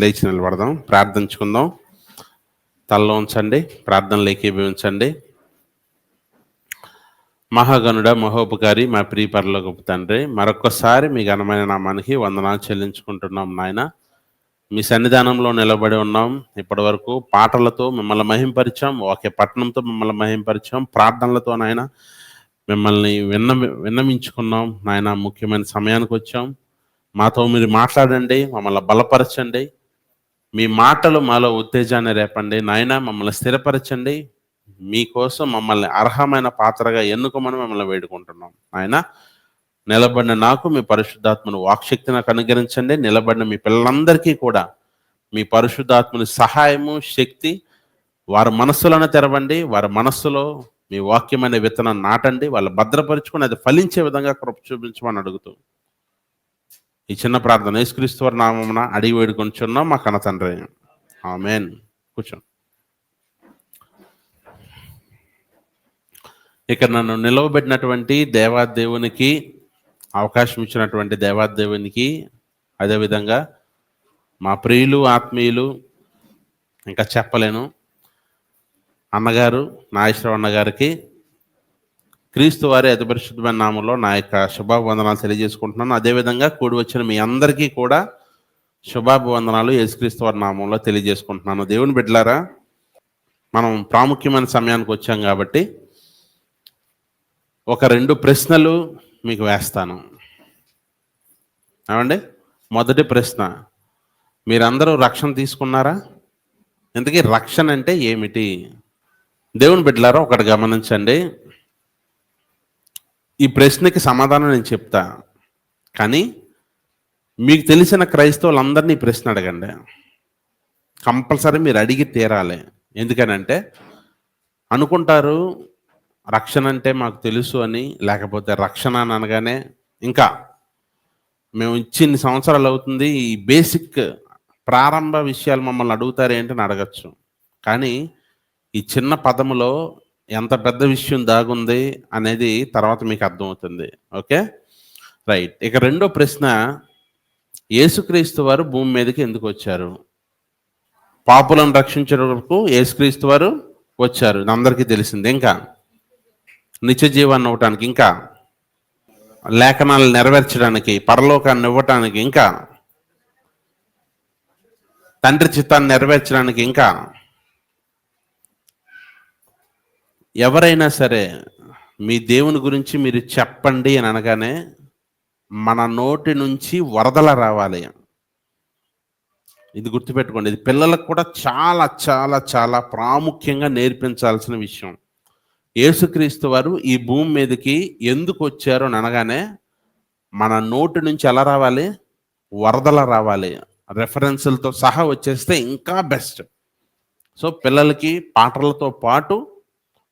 లేచి నిలబడదాం, ప్రార్థించుకుందాం. తలలో ఉంచండి, ప్రార్థనలు ఏకీభవించండి. మహాగణుడ, మహోపకారి, మా ప్రియ పరలోకపు తండ్రి, మరొక్కసారి మీ ఘనమైన నామానికి వందనాలు చెల్లించుకుంటున్నాం నాయన. మీ సన్నిధానంలో నిలబడి ఉన్నాం. ఇప్పటి వరకు పాటలతో మిమ్మల్ని మహింపరిచాం, వాక్య పట్టణంతో మిమ్మల్ని మహింపరిచాం, ప్రార్థనలతో నాయన మిమ్మల్ని విన్నమించుకున్నాం నాయన. ముఖ్యమైన సమయానికి వచ్చాం. మాతో మీరు మాట్లాడండి, మమ్మల్ని బలపరచండి. మీ మాటలు మాలో ఉత్తేజాన్ని రేపండి నాయన. మమ్మల్ని స్థిరపరచండి. మీకోసం మమ్మల్ని అర్హమైన పాత్రగా ఎన్నుకోమని మిమ్మల్ని వేడుకుంటున్నాం ఆయన. నిలబడిన నాకు మీ పరిశుద్ధాత్మను వాక్శక్తిని నాకు అనుగ్రహించండి. నిలబడిన మీ పిల్లలందరికీ కూడా మీ పరిశుద్ధాత్మని సహాయము, శక్తి వారి మనస్సులను తెరవండి. వారి మనస్సులో మీ వాక్యమైన విత్తనం నాటండి. వాళ్ళు భద్రపరుచుకొని అది ఫలించే విధంగా కృప చూపించమని అడుగుతూ ఈ చిన్న ప్రార్థన యేసుక్రీస్తు వారి నామమున అడిగి వేడుకొంచున్నాం మా కన్న తండ్రి. ఆమేన్. కూర్చోండి. ఇక నన్ను నిలవబెట్టినటువంటి దేవాదేవునికి, అవకాశం ఇచ్చినటువంటి దేవాదేవునికి, అదేవిధంగా మా ప్రియులు, ఆత్మీయులు, ఇంకా చెప్పలేను అన్నగారు నాగేశ్వరరావు అన్నగారికి క్రీస్తు వారి అతి పరిశుద్ధమైన నామంలో నా యొక్క శుభాభివందనాలు తెలియజేసుకుంటున్నాను. అదేవిధంగా కూడి వచ్చిన మీ అందరికీ కూడా శుభాభివందనాలు యేసుక్రీస్తు వారి నామంలో తెలియజేసుకుంటున్నాను. దేవుని బిడ్డలారా, మనం ప్రాముఖ్యమైన సమయానికి వచ్చాం కాబట్టి ఒక 2 ప్రశ్నలు మీకు వేస్తాను. ఏమండి? మొదటి ప్రశ్న, మీరందరూ రక్షణ తీసుకున్నారా? ఇంతకీ రక్షణ అంటే ఏమిటి? దేవుని బిడ్డలారా, ఒకటి గమనించండి. ఈ ప్రశ్నకి సమాధానం నేను చెప్తా, కానీ మీకు తెలిసిన క్రైస్తవులందరినీ ఈ ప్రశ్న అడగండి. కంపల్సరీ మీరు అడిగి తీరాలి. ఎందుకనంటే అనుకుంటారు రక్షణ అంటే మాకు తెలుసు అని, లేకపోతే రక్షణ అని అనగానే ఇంకా మేము ఇన్ని సంవత్సరాలు అవుతుంది, ఈ బేసిక్ ప్రారంభ విషయాలు మమ్మల్ని అడుగుతారు ఏంటని అడగచ్చు. కానీ ఈ చిన్న పదములో ఎంత పెద్ద విషయం దాగుంది అనేది తర్వాత మీకు అర్థమవుతుంది. Okay, right. ఇక రెండో ప్రశ్న, యేసుక్రీస్తు వారు భూమి మీదకి ఎందుకు వచ్చారు? పాపులను రక్షించడానికి యేసుక్రీస్తు వారు వచ్చారు, అందరికీ తెలిసింది. ఇంకా నిత్య జీవాన్ని ఇవ్వటానికి, ఇంకా లేఖనాలు నెరవేర్చడానికి, పరలోకాన్ని ఇవ్వటానికి, ఇంకా తండ్రి చిత్తాన్ని నెరవేర్చడానికి, ఇంకా ఎవరైనా సరే మీ దేవుని గురించి మీరు చెప్పండి అని అనగానే మన నోటి నుంచి వరదల రావాలి. ఇది గుర్తుపెట్టుకోండి. ఇది పిల్లలకు కూడా చాలా చాలా చాలా ప్రాముఖ్యంగా నేర్పించాల్సిన విషయం. యేసుక్రీస్తు వారు ఈ భూమి మీదకి ఎందుకు వచ్చారు అని అనగానే మన నోటి నుంచి ఎలా రావాలి? వరదల రావాలి. రెఫరెన్సులతో సహా వచ్చేస్తే ఇంకా బెస్ట్. సో పిల్లలకి పాటలతో పాటు,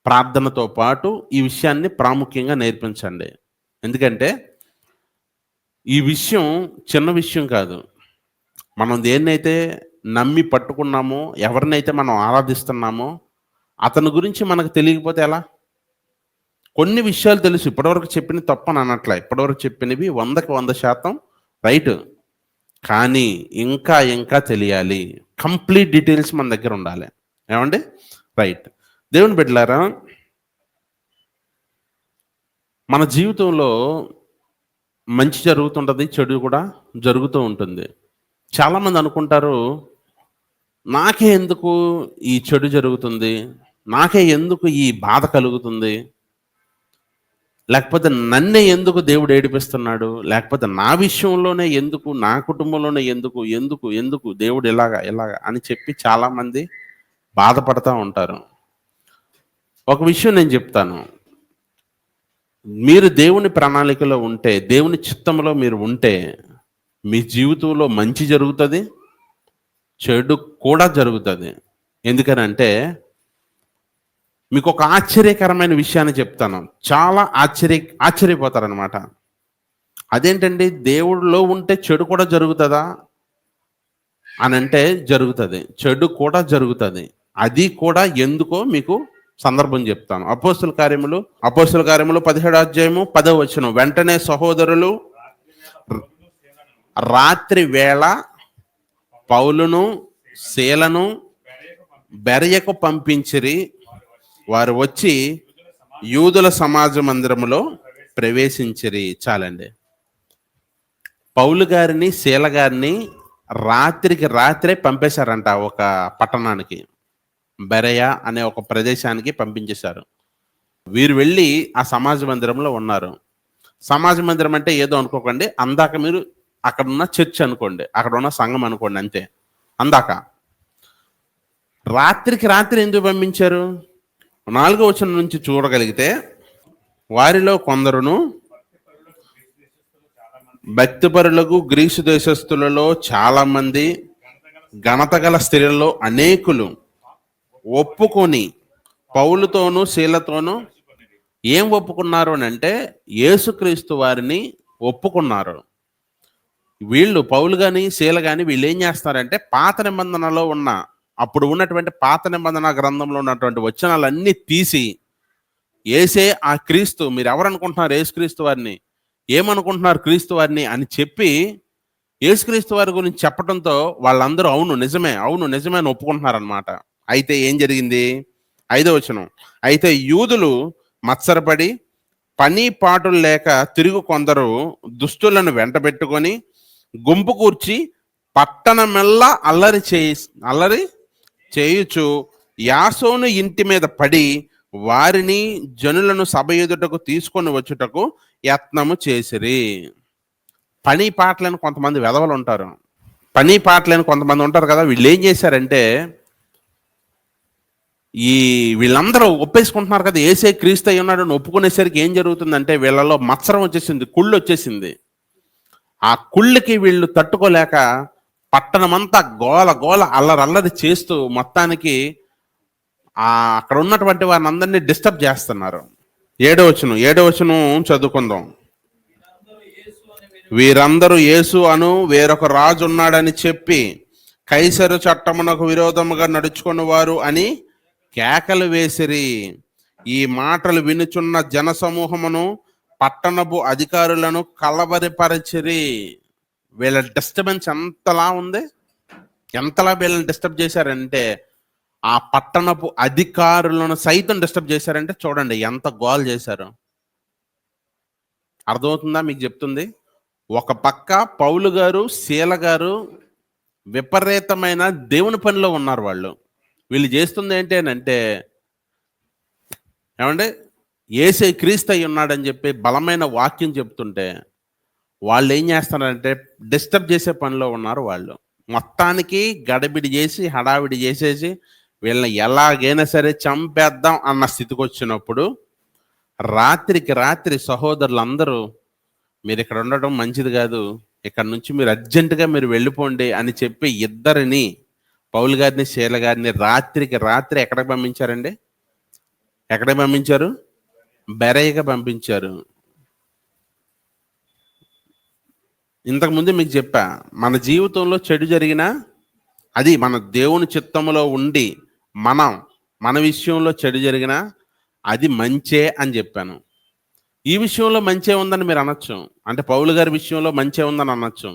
ప్రార్థనతో పాటు ఈ విషయాన్ని ప్రాముఖ్యంగా నేర్పించండి. ఎందుకంటే ఈ విషయం చిన్న విషయం కాదు. మనం దేన్నైతే నమ్మి పట్టుకున్నామో, ఎవరినైతే మనం ఆరాధిస్తున్నామో అతని గురించి మనకు తెలియకపోతే ఎలా? కొన్ని విషయాలు తెలుసు, ఇప్పటివరకు చెప్పినవి తప్పని అనట్లే. ఇప్పటివరకు చెప్పినవి 100కి 100% రైట్. కానీ ఇంకా ఇంకా తెలియాలి. కంప్లీట్ డీటెయిల్స్ మన దగ్గర ఉండాలి. ఏమండి? రైట్. దేవుని బిడ్డలారా, మన జీవితంలో మంచి జరుగుతుంటుంది, చెడు కూడా జరుగుతూ ఉంటుంది. చాలామంది అనుకుంటారు, నాకే ఎందుకు ఈ చెడు జరుగుతుంది, నాకే ఎందుకు ఈ బాధ కలుగుతుంది, లేకపోతే నన్నే ఎందుకు దేవుడు ఏడిపిస్తున్నాడు, లేకపోతే నా విషయంలోనే ఎందుకు, నా కుటుంబంలోనే ఎందుకు ఎందుకు ఎందుకు దేవుడు ఇలాగా అని చెప్పి చాలామంది బాధపడతా ఉంటారు. ఒక విషయం నేను చెప్తాను. మీరు దేవుని ప్రణాళికలో ఉంటే, దేవుని చిత్తంలో మీరు ఉంటే, మీ జీవితంలో మంచి జరుగుతుంది, చెడు కూడా జరుగుతుంది. ఎందుకనంటే మీకు ఒక ఆశ్చర్యకరమైన విషయాన్ని చెప్తాను. చాలా ఆశ్చర్యపోతారనమాట. అదేంటండి, దేవుడిలో ఉంటే చెడు కూడా జరుగుతుందా అని అంటే జరుగుతుంది, చెడు కూడా జరుగుతుంది. అది కూడా ఎందుకో మీకు సందర్భం చెప్తాను. అపోస్తుల కార్యములు 17వ అధ్యాయము 10వ వచనం, వెంటనే సహోదరులు రాత్రి వేళ పౌలును శీలను బెరయకు పంపించిరి. వారు వచ్చి యూదుల సమాజ మందిరములో ప్రవేశించిరి. చాలండి. పౌలు గారిని శీల గారిని రాత్రికి రాత్రే పంపేశారంట ఒక పట్టణానికి, బెరయ అనే ఒక ప్రదేశానికి పంపించేశారు. వీరు వెళ్ళి ఆ సమాజ మందిరంలో ఉన్నారు. సమాజ మందిరం అంటే ఏదో అనుకోకండి, అందాక మీరు అక్కడ ఉన్న చర్చ్ అనుకోండి, అక్కడ ఉన్న సంఘం అనుకోండి, అంతే. అందాక రాత్రికి రాత్రి ఎందుకు పంపించారు? 4వ వచనం నుంచి చూడగలిగితే, వారిలో కొందరును భక్తిపరులకు గ్రీసు దేశస్థులలో చాలా మంది ఘనత గల స్త్రీలలో అనేకులు ఒప్పుకొని పౌలుతోనూ శీలతోనూ ఏం ఒప్పుకున్నారు అని అంటే యేసుక్రీస్తు వారిని ఒప్పుకున్నారు. వీళ్ళు పౌలు కానీ శీల కానీ వీళ్ళు ఏం చేస్తారంటే పాత నిబంధనలో ఉన్న, అప్పుడు ఉన్నటువంటి పాత నిబంధన గ్రంథంలో ఉన్నటువంటి వచనాలన్నీ తీసి, ఏసే ఆ క్రీస్తు, మీరు ఎవరు అనుకుంటున్నారు యేసుక్రీస్తు వారిని, ఏమనుకుంటున్నారు క్రీస్తు వారిని అని చెప్పి యేసుక్రీస్తు వారి గురించి చెప్పడంతో వాళ్ళందరూ అవును నిజమే అని ఒప్పుకుంటున్నారనమాట. అయితే ఏం జరిగింది? 5వ వచనం, అయితే యూదులు మత్సరపడి పని పాటులు లేక తిరుగు కొందరు దుస్తులను వెంటబెట్టుకొని గుంపు కూర్చి పట్టణమెల్లా అల్లరి చేయుచు యాసోను ఇంటి మీద పడి వారిని జనులను సభ ఎదుటకు తీసుకొని వచ్చుటకు యత్నము చేసిరి. పని పాటలని కొంతమంది వెధవలు ఉంటారు, పని పాటలని కొంతమంది ఉంటారు కదా. వీళ్ళు ఏం చేశారంటే, వీళ్ళందరూ ఒప్పేసుకుంటున్నారు కదా ఏసే క్రీస్తు అయి ఉన్నాడు అని ఒప్పుకునేసరికి ఏం జరుగుతుందంటే వీళ్ళలో మత్సరం వచ్చేసింది, కుళ్ళు వచ్చేసింది. ఆ కుళ్ళకి వీళ్ళు తట్టుకోలేక పట్టణమంతా గోల గోల అల్లరి చేస్తూ మొత్తానికి అక్కడ ఉన్నటువంటి వారిని అందరినీ డిస్టర్బ్ చేస్తున్నారు. 7వ వచనం చదువుకుందాం. వీరందరూ యేసు అను వేరొక రాజు ఉన్నాడని చెప్పి కైసరు చట్టమునకు విరోధముగా నడుచుకుని వారు అని కేకలు వేసిరి. ఈ మాటలు వినుచున్న జన సమూహమును పట్టణపు అధికారులను కలవరిపరచిరి. వీళ్ళ డిస్టర్బెన్స్ ఎంతలా ఉంది, ఎంతలా వీళ్ళని డిస్టర్బ్ చేశారంటే ఆ పట్టణపు అధికారులను సైతం డిస్టర్బ్ చేశారంటే చూడండి ఎంత గోల్ చేశారు. అర్థమవుతుందా మీకు చెప్తుంది? ఒక పక్క పౌలు గారు శీల గారు విపరీతమైన దేవుని పనిలో ఉన్నారు. వీళ్ళు చేస్తుంది ఏంటి అని అంటే, ఏమంటే యేసే క్రీస్తు అయి ఉన్నాడని చెప్పి బలమైన వాక్యం చెప్తుంటే వాళ్ళు ఏం చేస్తున్నారంటే డిస్టర్బ్ చేసే పనిలో ఉన్నారు. వాళ్ళు మొత్తానికి గడబిడి చేసి హడావిడి చేసేసి వీళ్ళని ఎలాగైనా సరే చంపేద్దాం అన్న స్థితికి వచ్చినప్పుడు రాత్రికి రాత్రి సహోదరులందరూ మీరు ఇక్కడ ఉండడం మంచిది కాదు, ఇక్కడ నుంచి మీరు అర్జెంటుగా మీరు వెళ్ళిపోండి అని చెప్పి ఇద్దరిని, పౌలు గారిని శీల గారిని రాత్రికి రాత్రి ఎక్కడికి పంపించారండి? ఎక్కడికి పంపించారు? బెరయగా పంపించారు. ఇంతకుముందు మీకు చెప్పా, మన జీవితంలో చెడు జరిగినా అది మన దేవుని చిత్తములో ఉండి మన విషయంలో చెడు జరిగినా అది మంచే అని చెప్పాను. ఈ విషయంలో మంచే ఉందని మీరు అనొచ్చు, అంటే పౌలు గారి విషయంలో మంచే ఉందని అనొచ్చు.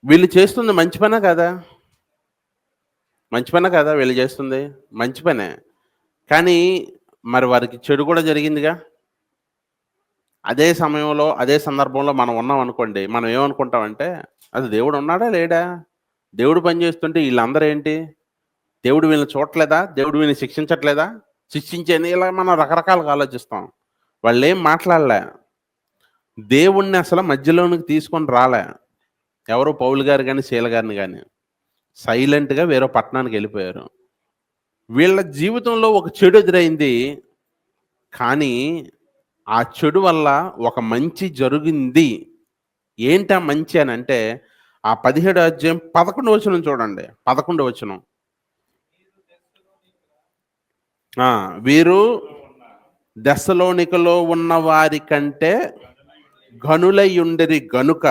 వీళ్ళు చేస్తుంది మంచి పనే కదా? మంచి పనే కదా వీళ్ళు చేస్తుంది? మంచి పనే. కానీ మరి వారికి చెడు కూడా జరిగిందిగా. అదే సమయంలో అదే సందర్భంలో మనం ఉన్నాం అనుకోండి, మనం ఏమనుకుంటామంటే అది దేవుడు ఉన్నాడా లేడా, దేవుడు పని చేస్తుంటే వీళ్ళందరూ ఏంటి, దేవుడు వీళ్ళని చూడట్లేదా, దేవుడు వీళ్ళని శిక్షించట్లేదా, శిక్షించేది, ఇలా మనం రకరకాలుగా ఆలోచిస్తాం. వాళ్ళు ఏం మాట్లాడలే, దేవుణ్ణి అసలు మధ్యలోనికి తీసుకొని రాలే ఎవరు, పౌలు గారు కానీ శీల గారిని కానీ. సైలెంట్గా వేరే పట్టణానికి వెళ్ళిపోయారు. వీళ్ళ జీవితంలో ఒక చెడు ఎదురైంది, కానీ ఆ చెడు వల్ల ఒక మంచి జరిగింది. ఏంటా మంచి అని అంటే ఆ 17వ అధ్యాయం 11వ వచనం చూడండి. 11వ వచనం, వీరు దెస్సలోనికలో ఉన్న వారి కంటే ఘనులై ఉండరి గనుక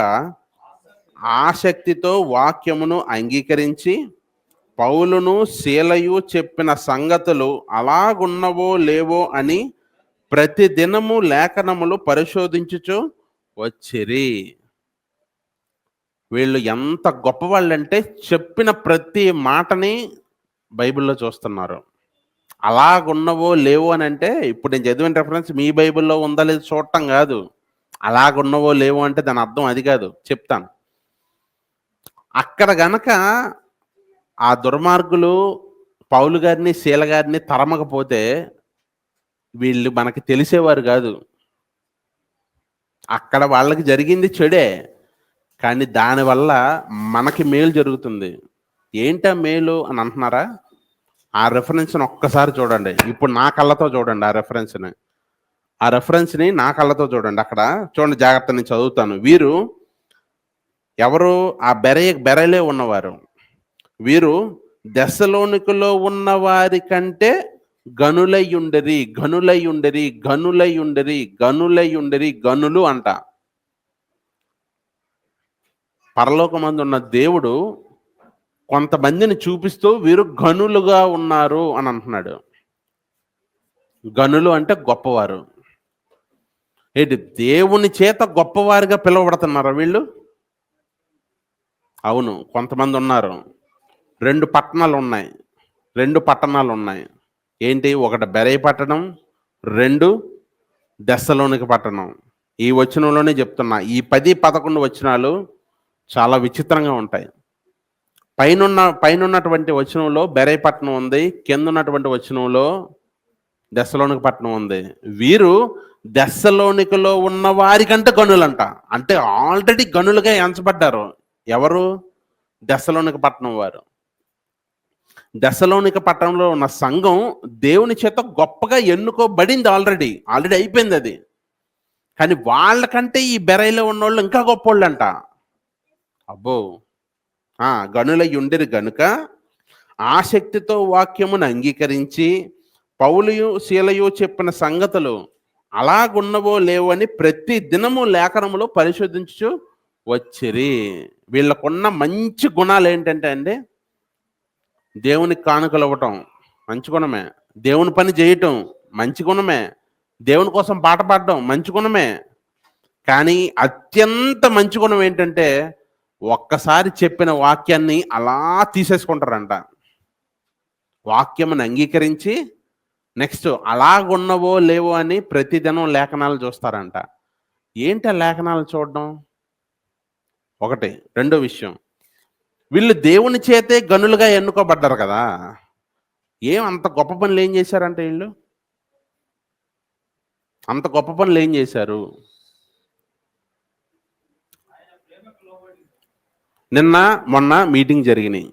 ఆసక్తితో వాక్యమును అంగీకరించి పౌలును శీలయు చెప్పిన సంగతులు అలాగున్నవో లేవో అని ప్రతి దినము లేఖనములు పరిశోధించుచు వచ్చిరి. వీళ్ళు ఎంత గొప్పవాళ్ళంటే చెప్పిన ప్రతి మాటని బైబిల్‌లో చూస్తున్నారు. అలాగున్నవో లేవో అనంటే ఇప్పుడు నేను చదివిన రిఫరెన్స్ మీ బైబిల్‌లో ఉందా లేదా చూడటం గాదు. అలాగున్నవో లేవో అంటే దాని అర్థం అది గాదు. చెప్తాను. అక్కడ గనక ఆ దుర్మార్గులు పౌలు గారిని, శీల గారిని తరమకపోతే వీళ్ళు మనకి తెలిసేవారు గాదు. అక్కడ వాళ్ళకి జరిగింది చెడే. కానీ దానివల్ల మనకి మేలు జరుగుతుంది. ఏంటా మేలు అని అంటున్నారా? ఆ రిఫరెన్స్‌ని ఒక్కసారి చూడండి. ఇప్పుడు నా కళ్ళతో చూడండి ఆ రిఫరెన్స్‌ని. ఆ రిఫరెన్స్‌ని నా కళ్ళతో చూడండి. అక్కడ చూడండి జాగ్రత్తగా నేను చదువుతాను. వీరు ఎవరు? ఆ బెరలే ఉన్నవారు. వీరు దెస్సలోనికలో ఉన్న వారి కంటే గనులయుండిరి, గనులయుండిరి, గనులయుండిరి, గనులయుండిరి, గనులు అంట. పరలోకమందున్న దేవుడు కొంతమందిని చూపిస్తూ వీరు గనులుగా ఉన్నారు అని అంటున్నాడు. గనులు అంటే గొప్పవారు. ఏంటి దేవుని చేత గొప్పవారిగా పిలువబడుతున్నారా వీళ్ళు? అవును, కొంతమంది ఉన్నారు. 2 పట్టణాలున్నాయి. 2 పట్టణాలున్నాయి. ఏంటి? ఒకటి బెరయ పట్టణం, 2 దెస్సలోనిక పట్టణం. ఈ వచనంలోనే చెప్తున్నా. ఈ 10, 11 వచనాలు చాలా విచిత్రంగా ఉంటాయి. పైనున్నటువంటి వచనంలో బెరయ పట్టణం ఉంది. కిందున్నటువంటి వచనంలో దెస్సలోనిక పట్టణం ఉంది. వీరు దెస్సలోనికలో ఉన్న వారికంటే గనులంట. అంటే ఆల్రెడీ గనులుగా ఎంచబడ్డారు. ఎవరు? దెస్సలోనిక పట్టణం వారు. దెస్సలోనిక పట్టణంలో ఉన్న సంఘం దేవుని చేత గొప్పగా ఎన్నుకోబడింది ఆల్రెడీ అయిపోయింది అది. కానీ వాళ్ళకంటే ఈ బెరైలో ఉన్నోళ్ళు ఇంకా గొప్పోళ్ళంట. అబ్బో! గనులయుండిరి గనుక ఆసక్తితో వాక్యమును అంగీకరించి పౌలుయు శీలయు చెప్పిన సంగతులు అలాగున్నవో లేవో అని ప్రతి దినము లేఖనములో పరిశోధించు వచ్చిరి. వీళ్ళకున్న మంచి గుణాలు ఏంటంటే అండి, దేవునికి కానుకలు ఇవ్వటం మంచి గుణమే, దేవుని పని చేయటం మంచి గుణమే, దేవుని కోసం పాట పాడడం మంచి గుణమే. కానీ అత్యంత మంచి గుణం ఏంటంటే ఒక్కసారి చెప్పిన వాక్యాన్ని అలా తీసేసుకుంటారంట. వాక్యమును అంగీకరించి నెక్స్ట్ అలాగున్నవో లేవో అని ప్రతిదినం లేఖనాలు చూస్తారంట. ఏంటి ఆ లేఖనాలు చూడడం? ఒకటి. రెండో విషయం, వీళ్ళు దేవుని చేతే గనులుగా ఎన్నుకోబడ్డారు కదా, అంత గొప్ప పనులు ఏం చేశారంటే వీళ్ళు? అంత గొప్ప పనులు ఏం చేశారు? నిన్న మొన్న మీటింగ్ జరిగినాయి.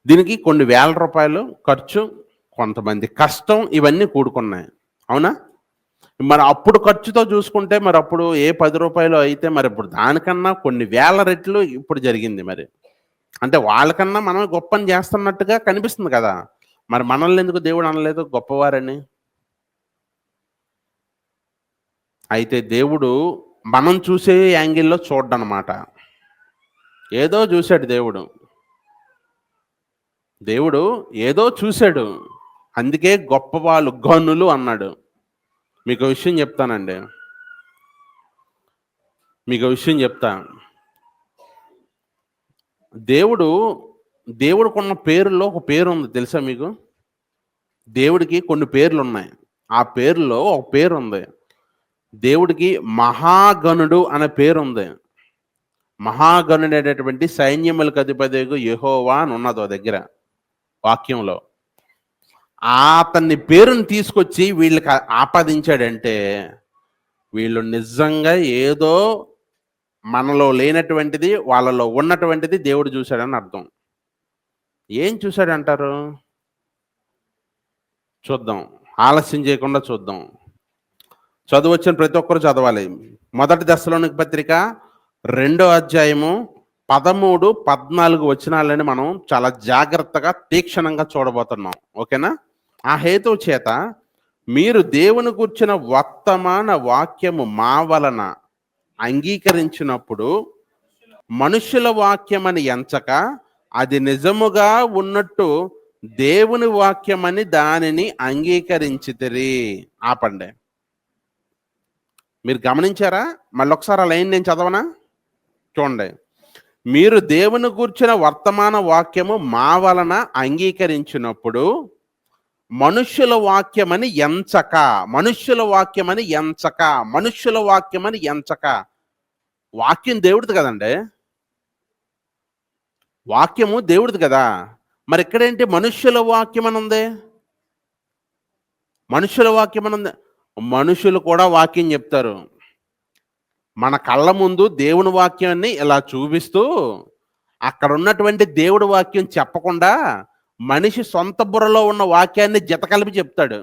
దీనికి కొన్ని వేల రూపాయలు ఖర్చు, కొంతమంది కష్టం, ఇవన్నీ కూడుకున్నాయి. అవునా? మరి అప్పుడు ఖర్చుతో చూసుకుంటే మరి అప్పుడు ఏ 10 రూపాయలు అయితే మరి ఇప్పుడు దానికన్నా కొన్ని వేల రెట్లు ఇప్పుడు జరిగింది. మరి అంటే వాళ్ళకన్నా మనం గొప్పని చేస్తున్నట్టుగా కనిపిస్తుంది కదా. మరి మనల్ని ఎందుకు దేవుడు అనలేదు గొప్పవారని? అయితే దేవుడు మనం చూసే యాంగిల్లో చూడ్డనమాట. ఏదో చూశాడు దేవుడు ఏదో చూశాడు. అందుకే గొప్పవాళ్ళు గనులు అన్నాడు. మీకు విషయం చెప్తానండి, చెప్తా. దేవుడికున్న పేరుల్లో ఒక పేరు ఉంది తెలుసా మీకు? దేవుడికి కొన్ని పేర్లు ఉన్నాయి. ఆ పేరులో ఒక పేరు ఉంది. దేవుడికి మహాగణుడు అనే పేరు ఉంది. మహాగణుడు అనేటువంటి సైన్యములకు అధిపతియగు యెహోవా అని ఉన్నది ఓ దగ్గర వాక్యంలో. అతన్ని పేరుని తీసుకొచ్చి వీళ్ళకి ఆపాదించాడంటే వీళ్ళు నిజంగా ఏదో మనలో లేనటువంటిది వాళ్ళలో ఉన్నటువంటిది దేవుడు చూశాడని అర్థం. ఏం చూశాడంటారు? చూద్దాం, ఆలస్యం చేయకుండా చూద్దాం. చదువొచ్చిన ప్రతి ఒక్కరు చదవాలి. 1 దెస్సలోనిక పత్రిక 2వ అధ్యాయము 13, 14 వచనాలని మనం చాలా జాగ్రత్తగా తీక్షణంగా చూడబోతున్నాం. ఓకేనా? ఆ హేతువు చేత మీరు దేవుని గూర్చిన వర్తమాన వాక్యము మా వలన అంగీకరించినప్పుడు మనుషుల వాక్యమని ఎంచక అది నిజముగా ఉన్నట్టు దేవుని వాక్యమని దానిని అంగీకరించితిరి. ఆపండి. మీరు గమనించారా? మళ్ళొకసారి ఆ లైన్ నేను చదవనా? చూడండి. మీరు దేవుని గూర్చిన వర్తమాన వాక్యము మా వలన అంగీకరించినప్పుడు మనుష్యుల వాక్యమని ఎంచక, మనుష్యుల వాక్యమని ఎంచక, మనుష్యుల వాక్యమని ఎంచక. వాక్యం దేవుడిది కదండి, వాక్యము దేవుడిది కదా. మరి ఇక్కడేంటి మనుష్యుల వాక్యం అని ఉంది? మనుష్యుల వాక్యం అని ఉంది. మనుషులు కూడా వాక్యం చెప్తారు. మన కళ్ళ ముందు దేవుని వాక్యాన్ని ఇలా చూపిస్తూ అక్కడ ఉన్నటువంటి దేవుడి వాక్యం చెప్పకుండా మనిషి సొంత బుర్రలో ఉన్న వాక్యాన్ని జతకలిపి చెప్తాడు.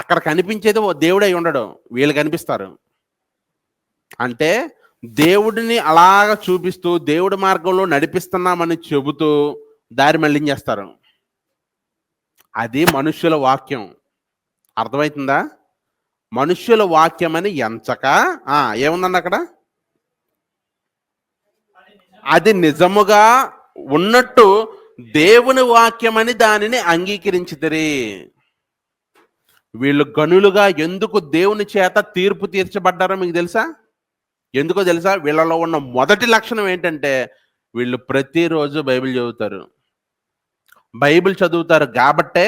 అక్కడ కనిపించేది ఓ దేవుడై ఉండడు, వీళ్ళు కనిపిస్తారు. అంటే దేవుడిని అలాగ చూపిస్తూ దేవుడి మార్గంలో నడిపిస్తున్నామని చెబుతూ దారి మళ్ళించేస్తారు. అది మనుష్యుల వాక్యం. అర్థమవుతుందా? మనుష్యుల వాక్యమని ఎంచక ఏముందండి అక్కడ? అది నిజముగా ఉన్నట్టు దేవుని వాక్యమని దానిని అంగీకరించితిరి. వీళ్ళు గనులుగా ఎందుకు దేవుని చేత తీర్పు తీర్చబడ్డారో మీకు తెలుసా? ఎందుకో తెలుసా? వీళ్ళలో ఉన్న మొదటి లక్షణం ఏంటంటే వీళ్ళు ప్రతిరోజు బైబిల్ చదువుతారు. బైబిల్ చదువుతారు కాబట్టే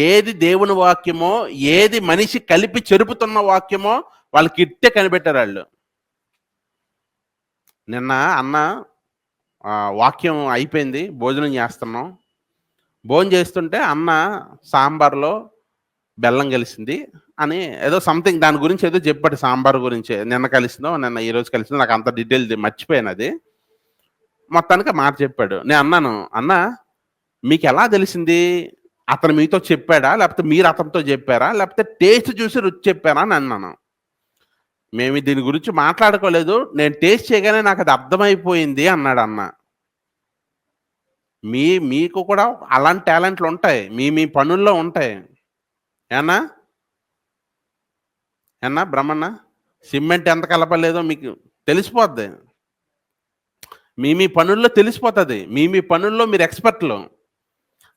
ఏది దేవుని వాక్యమో, ఏది మనిషి కలిపి చెరుపుతున్న వాక్యమో వాళ్ళకి ఇట్టే కనిపెట్టారు వాళ్ళు. నిన్న అన్న వాక్యం అయిపోయింది, భోజనం చేస్తున్నాం. భోజనం చేస్తుంటే అన్న సాంబార్లో బెల్లం కలిసింది అని ఏదో సంథింగ్ దాని గురించి ఏదో చెప్పాడు. సాంబార్ గురించి నిన్న కలిసిందో నిన్న ఈరోజు కలిసిందో నాకు అంత డీటెయిల్ మర్చిపోయాను. అది మొత్తానికి మాట చెప్పాడు. నేను అన్నాను, అన్న మీకు ఎలా తెలిసింది? అతను మీతో చెప్పాడా, లేకపోతే మీరు అతనితో చెప్పారా, లేకపోతే టేస్ట్ చూసి రుచి చెప్పారా అని అన్నాను. మేము దీని గురించి మాట్లాడుకోలేదు, నేను టేస్ట్ చేయగానే నాకు అది అర్థమైపోయింది అన్నాడు అన్న. మీకు కూడా అలాంటి టాలెంట్లు ఉంటాయి, మీ పనుల్లో ఉంటాయి. ఏనా బ్రహ్మన్న, సిమెంట్ ఎంత కలపలేదో మీకు తెలిసిపోద్ది. మీ పనుల్లో తెలిసిపోతుంది. మీ పనుల్లో మీరు ఎక్స్పర్ట్లు.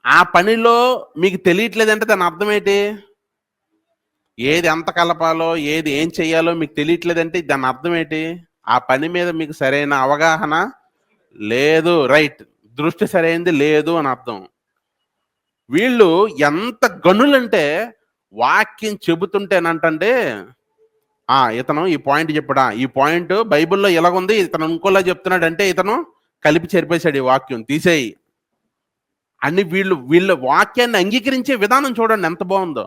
ఆ పనిలో మీకు తెలియట్లేదంటే దాని అర్థం ఏంటి? ఏది ఎంత కలపాలో, ఏది ఏం చెయ్యాలో మీకు తెలియట్లేదంటే దాని అర్థం ఏంటి? ఆ పని మీద మీకు సరైన అవగాహన లేదు, రైట్, దృష్టి సరైనది లేదు అని అర్థం. వీళ్ళు ఎంత గనులంటే వాక్యం చెబుతుంటేనంటే ఇతను ఈ పాయింట్ చెప్పడా, ఈ పాయింట్ బైబిల్లో ఇలాగుంది, ఇతను ఇంకోలా చెప్తున్నాడు అంటే ఇతను కలిపి చెరిపేశాడు ఈ వాక్యం, తీసేయి అని వీళ్ళ వాక్యాన్ని అంగీకరించే విధానం చూడండి ఎంత బాగుందో.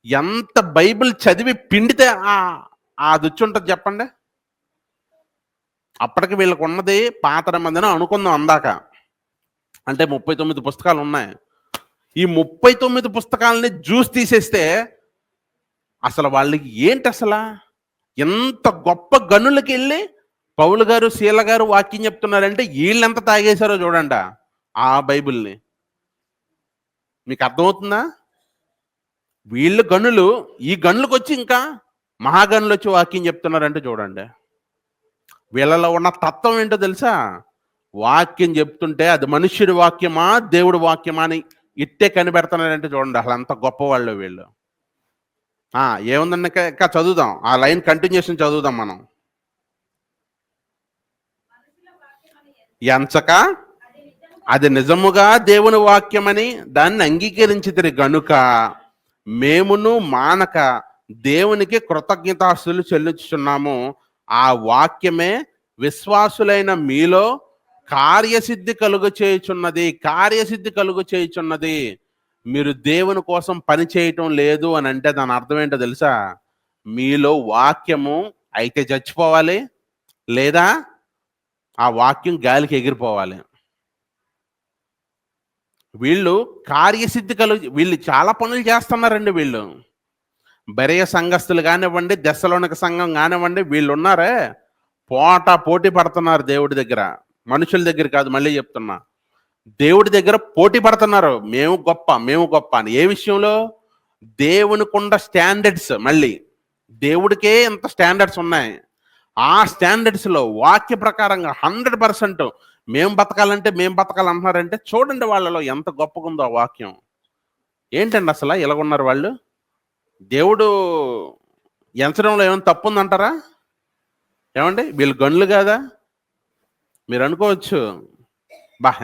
ఎంత బైబిల్ చదివి పిండితే అది వచ్చి ఉంటుంది చెప్పండి. అప్పటికి వీళ్ళకు ఉన్నది పాత నిబంధన అనుకుందాం అందాక, అంటే 39 పుస్తకాలు ఉన్నాయి. ఈ 39 పుస్తకాలని జ్యూస్ తీసేస్తే అసలు వాళ్ళకి ఏంటి? అసలు ఎంత గొప్ప గనులకి వెళ్ళి పౌలు గారు, శీల గారు వాక్యం చెప్తున్నారంటే వీళ్ళు ఎంత తాగేశారో చూడండి ఆ బైబిల్ని. మీకు అర్థమవుతుందా? వీళ్ళు గనులు, ఈ గనులకు వచ్చి ఇంకా మహాగనులు వచ్చి వాక్యం చెప్తున్నారంటే చూడండి. వీళ్ళలో ఉన్న తత్వం ఏంటో తెలుసా? వాక్యం చెప్తుంటే అది మనుష్యుడి వాక్యమా దేవుడి వాక్యమా అని ఇట్టే కనిపెడుతున్నారంటే చూడండి అసలు అంత గొప్పవాళ్ళు వీళ్ళు. ఏముందండి ఇంకా చదువుదాం, ఆ లైన్ కంటిన్యూషన్ చదువుదాం మనం. ఎంచక అది నిజముగా దేవుని వాక్యమని దాన్ని అంగీకరించితిరి గనుక మేమును మానక దేవునికి కృతజ్ఞతాస్తులు చెల్లించుచున్నాము. ఆ వాక్యమే విశ్వాసులైన మీలో కార్యసిద్ధి కలుగు చేయుచున్నది. మీరు దేవుని కోసం పని చేయటం లేదు అని అంటే దాని అర్థం ఏంటో తెలుసా? మీలో వాక్యము అయితే చచ్చిపోవాలి, లేదా ఆ వాక్యం గాలికి ఎగిరిపోవాలి. వీళ్ళు కార్యసిద్ధి వీళ్ళు చాలా పనులు చేస్తున్నారండి. వీళ్ళు బెరయ సంఘస్థులు కానివ్వండి, దెస్సలోనిక సంఘం కానివ్వండి, వీళ్ళు ఉన్నారే పోటీ పడుతున్నారు దేవుడి దగ్గర, మనుషుల దగ్గర కాదు. మళ్ళీ చెప్తున్నా, దేవుడి దగ్గర పోటీ పడుతున్నారు. మేము గొప్ప అని. ఏ విషయంలో? దేవునికున్న స్టాండర్డ్స్. మళ్ళీ దేవుడికే ఎంత స్టాండర్డ్స్ ఉన్నాయి, ఆ స్టాండర్డ్స్లో వాక్య ప్రకారంగా 100% మేము బతకాలంటున్నారంటే చూడండి వాళ్ళలో ఎంత గొప్పగా ఉందో ఆ వాక్యం. ఏంటండి అసలు ఇలాగున్నారు వాళ్ళు? దేవుడు ఎంచడంలో ఏమైనా తప్పు ఉందంటారా? ఏమండి వీళ్ళు గనులు కాదా? మీరు అనుకోవచ్చు,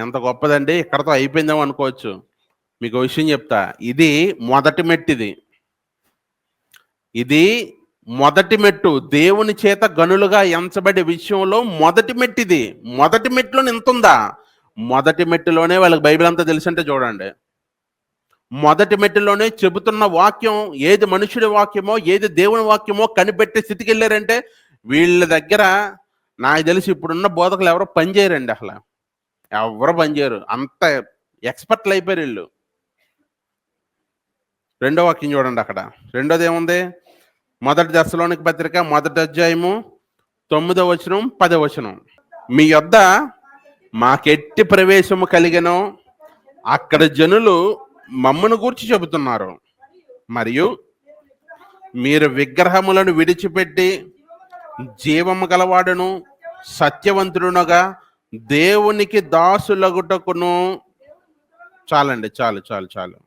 ఎంత గొప్పదండి, ఇక్కడతో అయిపోయిందేమో అనుకోవచ్చు. మీకు విషయం చెప్తా, ఇది మొదటి మెట్టిది. ఇది మొదటి మెట్టు. దేవుని చేత గనులుగా ఎంచబడే విషయంలో మొదటి మెట్టిది. మొదటి మెట్టులోనే ఇంతుందా? మొదటి మెట్టులోనే వాళ్ళకి బైబిల్ అంతా తెలుసంటే చూడండి. మొదటి మెట్టులోనే చెబుతున్న వాక్యం ఏది మనుషుడి వాక్యమో, ఏది దేవుని వాక్యమో కనిపెట్టే స్థితికి వెళ్ళారంటే వీళ్ళ దగ్గర నాకు తెలిసి ఇప్పుడున్న బోధకులు ఎవరో పనిచేయరండి అసలు. ఎవరు పనిచేయరు. అంత ఎక్స్‌పర్ట్‌లు అయిపోయారు వీళ్ళు. రెండో వాక్యం చూడండి అక్కడ. రెండోది ఏముంది? మొదటి దశలోనికి పత్రిక మొదటి అధ్యాయము 9వ వచనం 10వ వచనం. మీ యొద్ద మాకెట్టి ప్రవేశము కలిగెనో అక్కడ జనులు మమ్మను గూర్చి చెబుతున్నారు. మరియు మీరు విగ్రహములను విడిచిపెట్టి జీవము గలవాడును సత్యవంతుడునగా దేవునికి దాసులగుటకును. చాలండి, చాలు చాలు చాలు.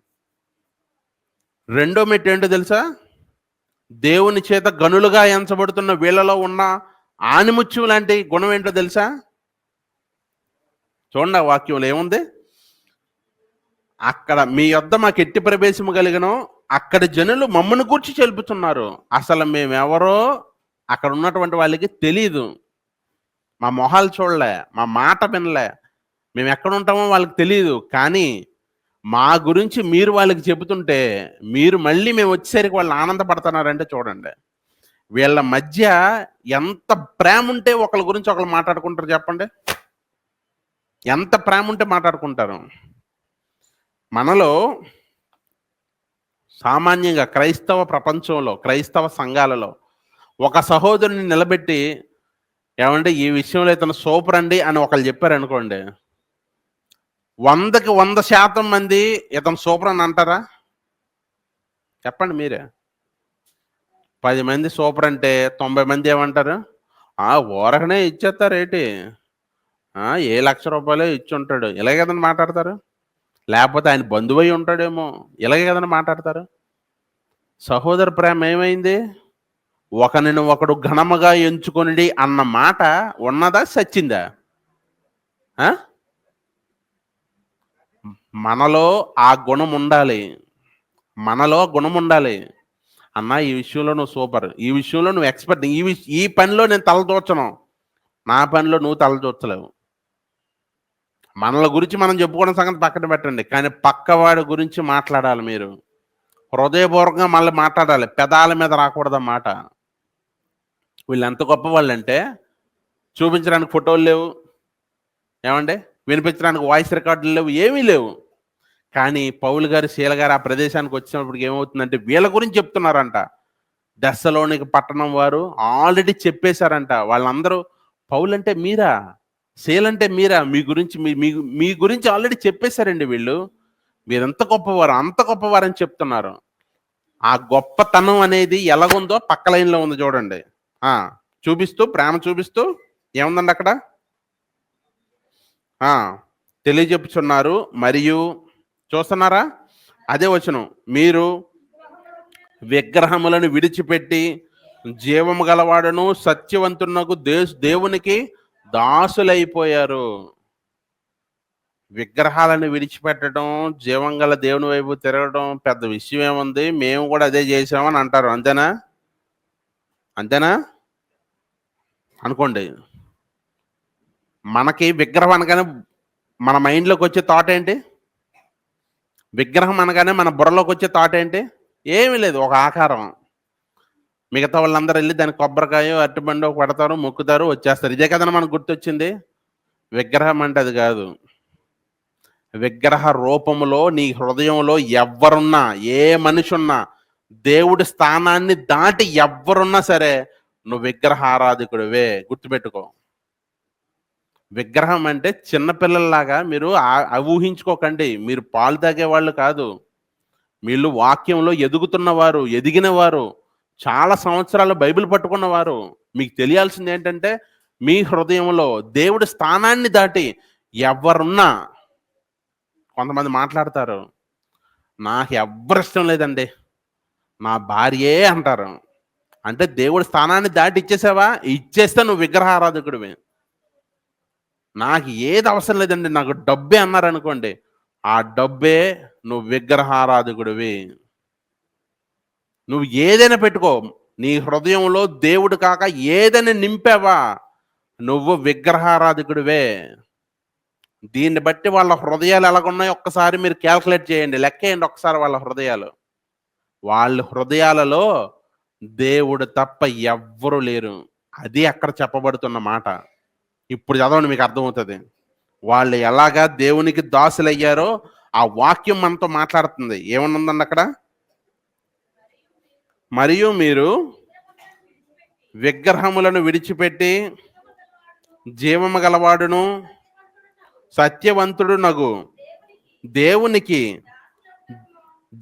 రెండో మెట్టు ఏంటో తెలుసా? దేవుని చేత గనులుగా ఎంచబడుతున్న వీళ్ళలో ఉన్న ఆనిముత్యం లాంటి గుణం ఏంటో తెలుసా? చూడండి ఆ వాక్యంలో ఏముంది? అక్కడ మీ యొద్ద మాకు ఎట్టి ప్రవేశము కలిగనో అక్కడ జనులు మమ్మను గూర్చి చెలుపుతున్నారు. అసలు మేమెవరో అక్కడ ఉన్నటువంటి వాళ్ళకి తెలీదు. మా మొహాలు చూడలే, మా మాట వినలే, మేము ఎక్కడ ఉంటామో వాళ్ళకి తెలియదు. కానీ మా గురించి మీరు వాళ్ళకి చెబుతుంటే మీరు మళ్ళీ మేము వచ్చేసరికి వాళ్ళు ఆనందపడుతున్నారంటే చూడండి. వీళ్ళ మధ్య ఎంత ప్రేమ ఉంటే ఒకళ్ళ గురించి ఒకళ్ళు మాట్లాడుకుంటారు చెప్పండి. ఎంత ప్రేమ ఉంటే మాట్లాడుకుంటారు. మనలో సామాన్యంగా క్రైస్తవ ప్రపంచంలో, క్రైస్తవ సంఘాలలో ఒక సహోదరుని నిలబెట్టి ఏమంటే ఈ విషయంలో ఇతను సూపర్ అండి అని ఒకళ్ళు చెప్పారనుకోండి, 100కి 100% మంది ఇతను సూపర్ అని అంటారా? చెప్పండి మీరే. 10 మంది సూపర్ అంటే 90 మంది ఏమంటారు? ఊరకనే ఇచ్చేస్తారేటి, ఏ ₹1,00,000 ఇచ్చి ఉంటాడు, ఇలాగే కదండి మాట్లాడతారు. లేకపోతే ఆయన బంధువై ఉంటాడేమో, ఇలాగే కదండి మాట్లాడతారు. సహోదర ప్రేమ ఏమైంది? ఒకనిని ఒకడు ఘనముగా ఎంచుకొనిడి అన్న మాట ఉన్నదా, సచ్చిందా? మనలో ఆ గుణం ఉండాలి. మనలో గుణం ఉండాలి. అన్నా ఈ విషయంలో నువ్వు సూపర్, ఈ విషయంలో నువ్వు ఎక్స్పర్ట్, ఈ పనిలో నేను తలదూర్చను, నా పనిలో నువ్వు తలదూర్చలేవు. మనల గురించి మనం చెప్పుకోవడం సంగతి పక్కన పెట్టండి, కానీ పక్కవాడి గురించి మాట్లాడాలి. మీరు హృదయపూర్వకంగా మళ్ళీ మాట్లాడాలి, పెదాల మీద రాకూడదు మాట. వీళ్ళు ఎంత గొప్ప వాళ్ళంటే చూపించడానికి ఫోటోలు లేవు, ఏమండి, వినిపించడానికి వాయిస్ రికార్డులు లేవు, ఏమీ లేవు. కానీ పౌలు గారు, శీల గారు ఆ ప్రదేశానికి వచ్చినప్పటికి ఏమవుతుందంటే వీళ్ళ గురించి చెప్తున్నారంట. దెస్సలోనికి పట్టణం వారు ఆల్రెడీ చెప్పేశారంట. వాళ్ళందరూ పౌలు అంటే మీరా, శీలంటే మీరా, మీ గురించి ఆల్రెడీ చెప్పేశారండి వీళ్ళు. మీరెంత గొప్పవారు, అంత గొప్పవారని చెప్తున్నారు. ఆ గొప్పతనం అనేది ఎలాగుందో పక్క లైన్లో ఉంది చూడండి. చూపిస్తూ, ప్రేమ చూపిస్తూ ఏముందండి అక్కడ? తెలియజెప్పుచున్నారు. మరియు చూస్తున్నారా, అదే వచనం, మీరు విగ్రహములను విడిచిపెట్టి జీవము గలవాడును సత్యవంతునకు దేవునికి దాసులైపోయారు. విగ్రహాలను విడిచిపెట్టడం, జీవం గల దేవుని వైపు తిరగడం పెద్ద విషయం ఏముంది, మేము కూడా అదే చేసామని అంటారు. అంతేనా? అంతేనా అనుకోండి. మనకి విగ్రహం అనగానే మన మైండ్లోకి వచ్చే థాట్ ఏంటి? విగ్రహం అనగానే మన బుర్రలోకి వచ్చే థాట్ ఏంటి? ఏమీ లేదు, ఒక ఆకారం. మిగతా వాళ్ళందరూ వెళ్ళి దానికి కొబ్బరికాయ, అరటిబండో పెడతారు, మొక్కుతారు, వచ్చేస్తారు. ఇదే కదండి మనకు గుర్తొచ్చింది. విగ్రహం అంటే అది కాదు. విగ్రహ రూపంలో నీ హృదయంలో ఎవ్వరున్నా, ఏ మనిషి ఉన్నా, దేవుడి స్థానాన్ని దాటి ఎవ్వరున్నా సరే నువ్వు విగ్రహ ఆరాధకుడివే. గుర్తుపెట్టుకో. విగ్రహం అంటే చిన్నపిల్లల్లాగా మీరు ఊహించుకోకండి. మీరు పాలు తాగేవాళ్ళు కాదు. వీళ్ళు వాక్యంలో ఎదుగుతున్నవారు, ఎదిగినవారు, చాలా సంవత్సరాలు బైబిల్ పట్టుకున్నవారు. మీకు తెలియాల్సింది ఏంటంటే మీ హృదయంలో దేవుడి స్థానాన్ని దాటి ఎవరున్నా, కొంతమంది మాట్లాడతారు, నాకు ఎవ్వరు ఇష్టం లేదండి, నా భార్యే అంటారు. అంటే దేవుడి స్థానాన్ని దాటి ఇచ్చేసావా? ఇచ్చేస్తే నువ్వు విగ్రహారాధకుడివి. నాకు ఏది అవసరం లేదండి, నాకు డబ్బే అన్నారనుకోండి, ఆ డబ్బే నువ్వు విగ్రహారాధకుడివి. నువ్వు ఏదైనా పెట్టుకో, నీ హృదయంలో దేవుడు కాక ఏదైనా నింపావా, నువ్వు విగ్రహారాధకుడివే. దీన్ని బట్టి వాళ్ళ హృదయాలు ఎలాగున్నాయో ఒక్కసారి మీరు క్యాల్కులేట్ చేయండి, లెక్కేయండి ఒకసారి వాళ్ళ హృదయాలు. వాళ్ళ హృదయాలలో దేవుడు తప్ప ఎవ్వరు లేరు. అది అక్కడ చెప్పబడుతున్న మాట. ఇప్పుడు చదవండి, మీకు అర్థమవుతుంది. వాళ్ళు ఎలాగా దేవునికి దాసులయ్యారో ఆ వాక్యం మనతో మాట్లాడుతుంది. ఏమనుందండి అక్కడ? మరియు మీరు విగ్రహములను విడిచిపెట్టి జీవము గలవాడును సత్యవంతుడు నగు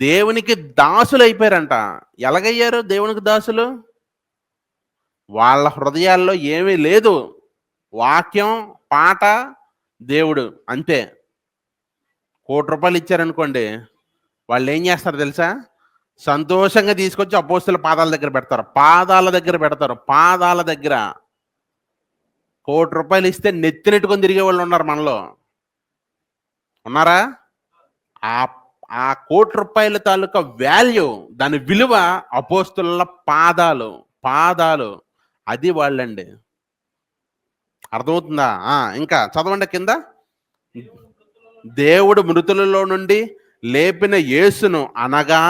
దేవునికి దాసులు అయిపోయారంట. ఎలాగయ్యారు దేవునికి దాసులు? వాళ్ళ హృదయాల్లో ఏమీ లేదు, వాక్యం, పాట, దేవుడు అంతే. ₹1,00,00,000 ఇచ్చారనుకోండి, వాళ్ళు ఏం చేస్తారు తెలుసా? సంతోషంగా తీసుకొచ్చి అపోస్తలుల పాదాల దగ్గర పెడతారు. పాదాల దగ్గర ₹1,00,00,000 ఇస్తే నెత్తినెట్టుకొని తిరిగే వాళ్ళు ఉన్నారు మనలో. ఉన్నారా? ఆ ఆ ₹1,00,00,000 తాలూకా వాల్యూ, దాని విలువ అపోస్తలుల పాదాలు. అది వాళ్ళండి. అర్థమవుతుందా? ఇంకా చదవండి కింద. దేవుడు మృతులలో నుండి లేపిన యేసును, అనగా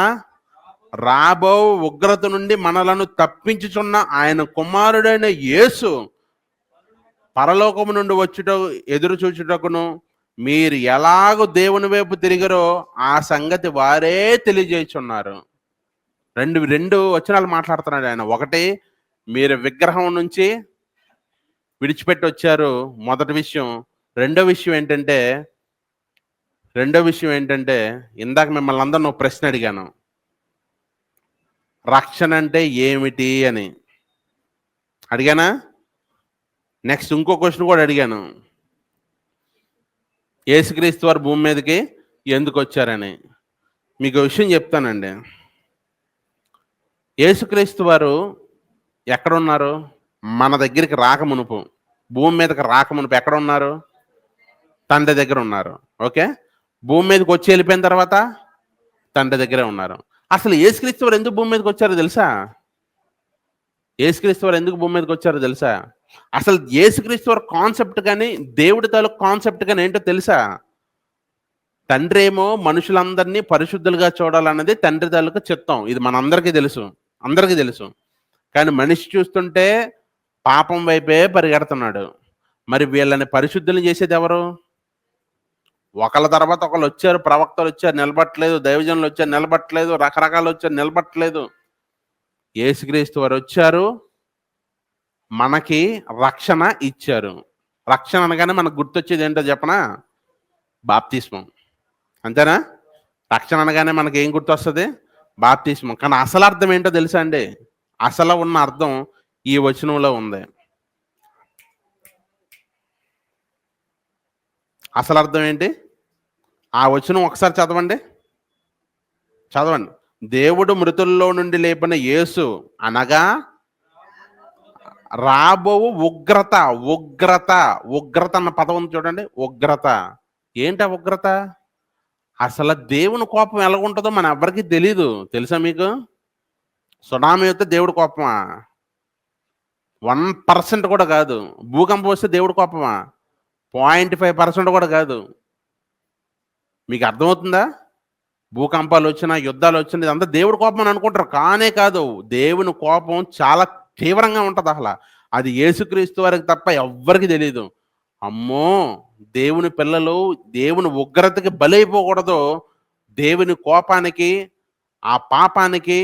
రాబో ఉగ్రత నుండి మనలను తప్పించుచున్న ఆయన కుమారుడైన యేసు పరలోకము నుండి వచ్చుట ఎదురు చూచుటకును మీరు ఎలాగో దేవుని వైపు తిరిగారో ఆ సంగతి వారే తెలియజేయుచున్నారు. రెండు వచనాలు మాట్లాడుతున్నాడు ఆయన. ఒకటి, మీరు విగ్రహం నుంచి విడిచిపెట్టి వచ్చారు, మొదటి విషయం. రెండో విషయం ఏంటంటే ఇందాక మిమ్మల్ని అందరిని ఒక ప్రశ్న అడిగాను, రక్షణ అంటే ఏమిటి అని అడిగానా? నెక్స్ట్ ఇంకో క్వశ్చన్ కూడా అడిగాను, యేసుక్రీస్తు వారు భూమి మీదకి ఎందుకు వచ్చారని. మీకు విషయం చెప్తానండి. యేసుక్రీస్తు వారు ఎక్కడున్నారు? మన దగ్గరికి రాకమునుపు, భూమి మీదకి రాకమునుపు ఎక్కడ ఉన్నారు? తండ్రి దగ్గర ఉన్నారు. ఓకే, భూమి మీదకి వచ్చి వెళ్ళిపోయిన తర్వాత తండ్రి దగ్గరే ఉన్నారు. అసలు యేసుక్రీస్తు వారు ఎందుకు భూమి మీదకి వచ్చారో తెలుసా? అసలు యేసుక్రీస్తు వారి కాన్సెప్ట్ కానీ దేవుడి తాలూకు కాన్సెప్ట్ కానీ ఏంటో తెలుసా? తండ్రి ఏమో మనుషులందరినీ పరిశుద్ధులుగా చూడాలన్నది తండ్రి తాలూకు చిత్తం. ఇది మనందరికీ తెలుసు. కానీ మనిషి చూస్తుంటే పాపం వైపే పరిగెడుతున్నాడు. మరి వీళ్ళని పరిశుద్ధులు చేసేది ఎవరు? ఒకళ్ళ తర్వాత ఒకళ్ళు వచ్చారు, ప్రవక్తలు వచ్చారు, నిలబట్టలేదు. దైవజనులు వచ్చారు, నిలబట్టలేదు. రకరకాలు వచ్చారు, నిలబట్టలేదు. యేసుక్రీస్తు వారు వచ్చారు, మనకి రక్షణ ఇచ్చారు. రక్షణ అనగానే మనకు గుర్తొచ్చేది ఏంటో చెప్పనా? బాప్తిస్మం. అంతేనా? రక్షణ అనగానే మనకి ఏం గుర్తొస్తుంది? బాప్తిస్మం. కానీ అసలు అర్థం ఏంటో తెలుసా అండి? అసలు ఉన్న అర్థం ఈ వచనంలో ఉంది. అసలు అర్థం ఏంటి? ఆ వచనం ఒకసారి చదవండి. దేవుడు మృతుల్లో నుండి లేపిన యేసు, అనగా రాబోవు ఉగ్రత అన్న పదం ఉంది చూడండి. ఉగ్రత ఏంటి? ఆ ఉగ్రత అసలు దేవుని కోపం ఎలాగుంటుందో మన ఎవరికి తెలీదు. తెలుసా మీకు? సునామీ వస్తే దేవుడి కోపమా? 1% కూడా కాదు. భూకంపం వస్తే దేవుడి కోపమా? 0.5% కూడా కాదు. మీకు అర్థమవుతుందా? భూకంపాలు వచ్చినా, యుద్ధాలు వచ్చినా ఇదంతా దేవుడి కోపం అని అనుకుంటారు. కానే కాదు. దేవుని కోపం చాలా తీవ్రంగా ఉంటుంది. అసలు అది యేసుక్రీస్తు వారికి తప్ప ఎవ్వరికి తెలియదు. అమ్మో, దేవుని పిల్లలు దేవుని ఉగ్రతకి బలైపోకూడదు. దేవుని కోపానికి, ఆ పాపానికి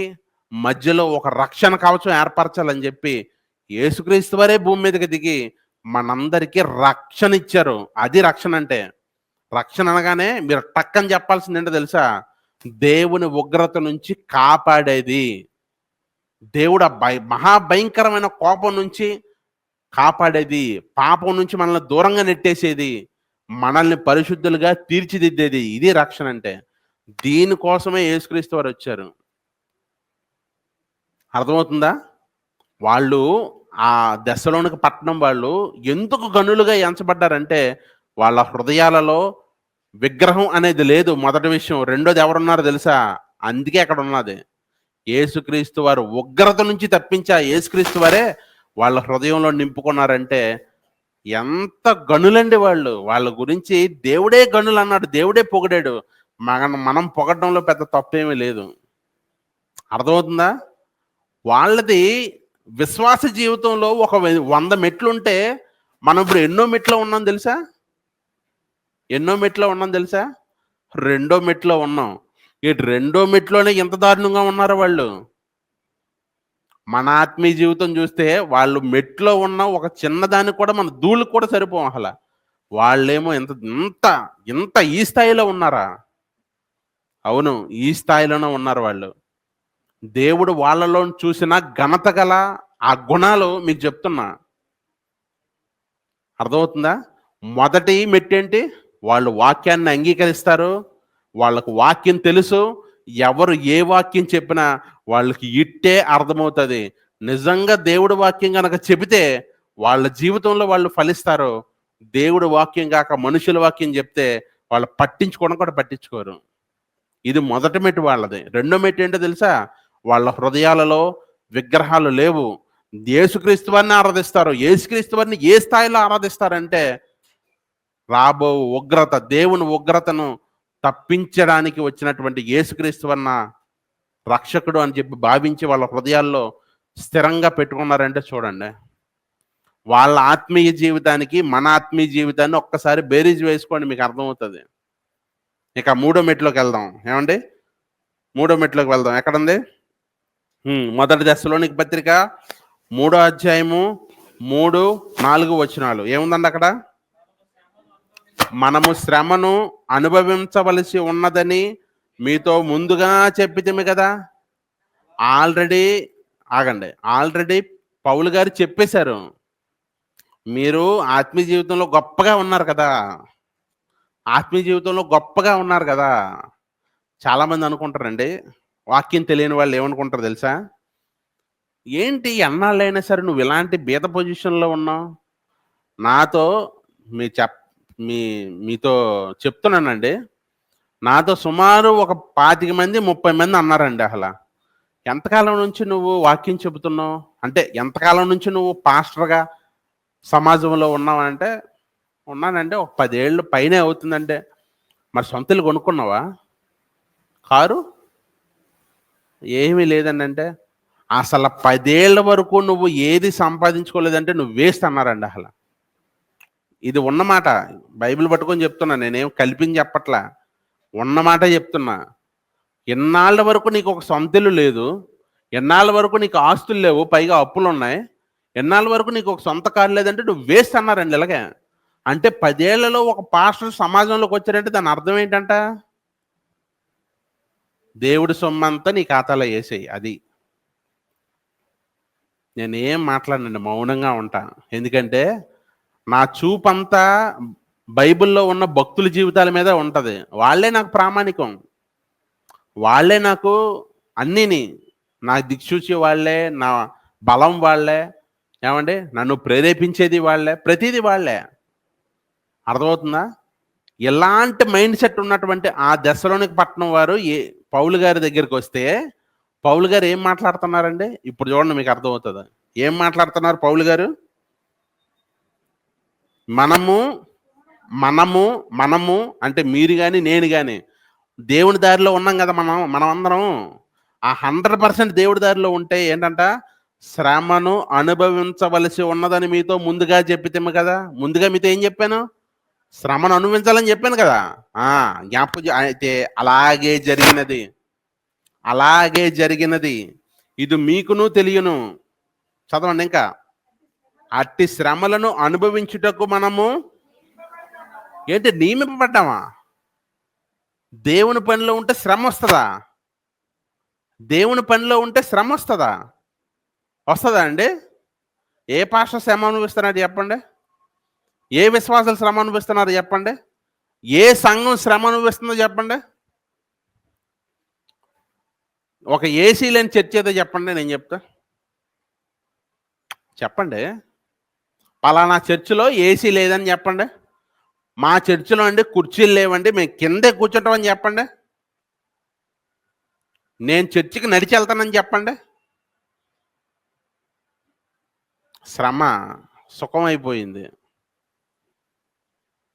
మధ్యలో ఒక రక్షణ కవచం ఏర్పరచాలని చెప్పి యేసుక్రీస్తు వారే భూమి మీదకి దిగి మనందరికీ రక్షణ ఇచ్చారు. అది రక్షణ అంటే. రక్షణ అనగానే మీరు టక్కని చెప్పాల్సింది ఏంటో తెలుసా? దేవుని ఉగ్రత నుంచి కాపాడేది. దేవుడు మహాభయంకరమైన కోపం నుంచి కాపాడేది, పాపం నుంచి మనల్ని దూరంగా నెట్టేసేది, మనల్ని పరిశుద్ధులుగా తీర్చిదిద్దేది. ఇది రక్షణ అంటే. దీనికోసమే యేసుక్రీస్తు వారు వచ్చారు. అర్థమవుతుందా? వాళ్ళు ఆ దెస్సలోనికి పట్టణం వాళ్ళు ఎందుకు గనులుగా ఎంచబడ్డారంటే, వాళ్ళ హృదయాలలో విగ్రహం అనేది లేదు మొదటి విషయం. రెండోది ఎవరున్నారో తెలుసా? అందుకే అక్కడున్నది. యేసుక్రీస్తు వారు ఉగ్రత నుంచి తప్పించి ఆ యేసుక్రీస్తు వారే వాళ్ళ హృదయంలో నింపుకున్నారంటే, ఎంత గనులండి వాళ్ళు. వాళ్ళ గురించి దేవుడే గనులన్నాడు. దేవుడే పొగిడాడు. మనం పొగడడంలో పెద్ద తప్పేమీ లేదు. అర్థమవుతుందా? వాళ్ళది విశ్వాస జీవితంలో ఒక 100 మెట్లుంటే, మనం ఇప్పుడు ఎన్నో మెట్లో ఉన్నాం తెలుసా? ఎన్నో మెట్లో ఉన్నాం తెలుసా? రెండో మెట్లో ఉన్నాం. రెండో మెట్లోనే ఇంత దారుణంగా ఉన్నారో వాళ్ళు. మన ఆత్మీయ జీవితం చూస్తే వాళ్ళు మెట్లో ఉన్న ఒక చిన్నదానికి కూడా మన ధూళికి కూడా సరిపోం అసల. వాళ్ళేమో ఇంత ఇంత ఇంత ఈ స్థాయిలో ఉన్నారా? అవును. ఈ స్థాయిలోనే ఉన్నారు వాళ్ళు. దేవుడు వాళ్ళలో చూసిన ఘనత గల ఆ గుణాలు మీకు చెప్తున్నా. అర్థమవుతుందా? మొదటి మెట్టేంటి? వాళ్ళు వాక్యాన్ని అంగీకరిస్తారు. వాళ్ళకు వాక్యం తెలుసు. ఎవరు ఏ వాక్యం చెప్పినా వాళ్ళకి ఇట్టే అర్థమవుతది. నిజంగా దేవుడి వాక్యం గనక చెబితే వాళ్ళ జీవితంలో వాళ్ళు ఫలిస్తారు. దేవుడి వాక్యం గాక మనుషుల వాక్యం చెప్తే వాళ్ళు పట్టించుకోవడం కూడా పట్టించుకోరు. ఇది మొదటి మెట్టు వాళ్ళది. రెండో మెట్టు ఏంటో తెలుసా? వాళ్ళ హృదయాలలో విగ్రహాలు లేవు. యేసుక్రీస్తు వారిని ఆరాధిస్తారు. యేసుక్రీస్తు వారిని ఏ స్థాయిలో ఆరాధిస్తారంటే, రాబో ఉగ్రత, దేవుని ఉగ్రతను తప్పించడానికి వచ్చినటువంటి యేసుక్రీస్తు వలన రక్షకుడు అని చెప్పి భావించి వాళ్ళ హృదయాల్లో స్థిరంగా పెట్టుకున్నారంటే చూడండి. వాళ్ళ ఆత్మీయ జీవితానికి మన ఆత్మీయ జీవితాన్ని ఒక్కసారి బేరీజ్ వేసుకోండి, మీకు అర్థమవుతుంది. ఇక మూడో మెట్లోకి వెళ్దాం. ఏమండి? మూడో మెట్లోకి వెళ్దాం. ఎక్కడుంది? మొదటి దశలోనికి పత్రిక 3వ అధ్యాయము 3, 4 వచనాలు ఏముందండి అక్కడ? మనము శ్రమను అనుభవించవలసి ఉన్నదని మీతో ముందుగా చెప్పితిమి కదా. ఆల్రెడీ ఆగండి. ఆల్రెడీ పౌలు గారు చెప్పేశారు. మీరు ఆత్మీయ జీవితంలో గొప్పగా ఉన్నారు కదా. ఆత్మీయ జీవితంలో గొప్పగా ఉన్నారు కదా. చాలామంది అనుకుంటారండి, వాక్యం తెలియని వాళ్ళు ఏమనుకుంటారు తెలుసా? ఏంటి ఎన్నాళ్ళైనా సరే నువ్వు ఇలాంటి బీద పొజిషన్లో ఉన్నావు? నాతో మీ చెప్ మీ మీతో చెప్తున్నానండి. నాతో సుమారు ఒక 25 మంది 30 మంది అన్నారండి అసలు. ఎంతకాలం నుంచి నువ్వు వాక్యం చెబుతున్నావు? అంటే ఎంతకాలం నుంచి నువ్వు పాస్టర్గా సమాజంలో ఉన్నావంటే, ఉన్నానంటే ఒక 10 ఏళ్ళు పైనే అవుతుందంటే. మరి సొంత ఇల్లు కొనుక్కున్నావా? కారు? ఏమీ లేదండి అంటే, అసలు 10 ఏళ్ల వరకు నువ్వు ఏది సంపాదించుకోలేదంటే నువ్వు వేస్ట్ అన్నారండి అసలు. ఇది ఉన్నమాట. బైబిల్ పట్టుకొని చెప్తున్నా, నేనేం కల్పించి చెప్పట్లా. ఉన్నమాట చెప్తున్నా. ఎన్నాళ్ళ వరకు నీకు ఒక సొంత ఇల్లు లేదు, ఎన్నాళ్ళ వరకు నీకు ఆస్తులు లేవు, పైగా అప్పులు ఉన్నాయి, ఎన్నాళ్ళ వరకు నీకు ఒక సొంత కారు లేదంటే నువ్వు వేస్ట్ అన్నారండి ఇలాగే. అంటే 10 ఏళ్లలో ఒక పాస్టర్ సమాజంలోకి వచ్చారంటే దాని అర్థం ఏంటంట? దేవుడి సొమ్మంతా నీ ఖాతాలో వేసేయి. అది నేనేం మాట్లాడనండి, మౌనంగా ఉంటా. ఎందుకంటే నా చూపంతా బైబిల్లో ఉన్న భక్తుల జీవితాల మీద ఉంటుంది. వాళ్ళే నాకు ప్రామాణికం. వాళ్ళే నాకు అన్నీని. నా దిక్సూచి వాళ్ళే, నా బలం వాళ్ళే. ఏమండి? నన్ను ప్రేరేపించేది వాళ్ళే, ప్రతిదీ వాళ్ళే. అర్థమవుతుందా? ఎలాంటి మైండ్ సెట్ ఉన్నటువంటి ఆ దశలోనికి పట్టణం వారు పౌలు గారి దగ్గరికి వస్తే, పౌలు గారు ఏం మాట్లాడుతున్నారండి? ఇప్పుడు చూడండి, మీకు అర్థమవుతుంది. ఏం మాట్లాడుతున్నారు పౌలు గారు? మనము మనము మనము అంటే మీరు కానీ నేను కానీ దేవుని దారిలో ఉన్నాం కదా. మనమందరం ఆ 100% దేవుడి దారిలో ఉంటే ఏంటంట? శ్రమను అనుభవించవలసి ఉన్నదని మీతో ముందుగా చెప్పితేమి కదా. ముందుగా మీతో ఏం చెప్పాను? శ్రమను అనుభవించాలని చెప్పాను కదా. జ్ఞాపకం అయితే అలాగే జరిగినది. అలాగే జరిగినది. ఇది మీకును తెలియను. చదవండి ఇంకా. అట్టి శ్రమలను అనుభవించుటకు మనము ఏంటి నియమింపబడ్డామా? దేవుని పనిలో ఉంటే శ్రమ వస్తుందా? దేవుని పనిలో ఉంటే శ్రమ వస్తుందా? వస్తుందా అండి? ఏ పాస్టర్ శ్రమ అనుభవిస్తున్నారు చెప్పండి? ఏ విశ్వాసాలు శ్రమ అనుభవిస్తున్నారు చెప్పండి? ఏ సంఘం శ్రమ అనుభవిస్తుందో చెప్పండి? ఒక ఏసీ లేని చర్చ్ ఏదో చెప్పండి, నేను చెప్తా. చెప్పండి. పలానా చర్చిలో ఏసీ లేదని చెప్పండి. మా చర్చిలో అండి కుర్చీలు లేవండి, మేము కిందే కూర్చుంటామని చెప్పండి. నేను చర్చికి నడిచి వెళ్తానని చెప్పండి. శ్రమ సుఖం అయిపోయింది.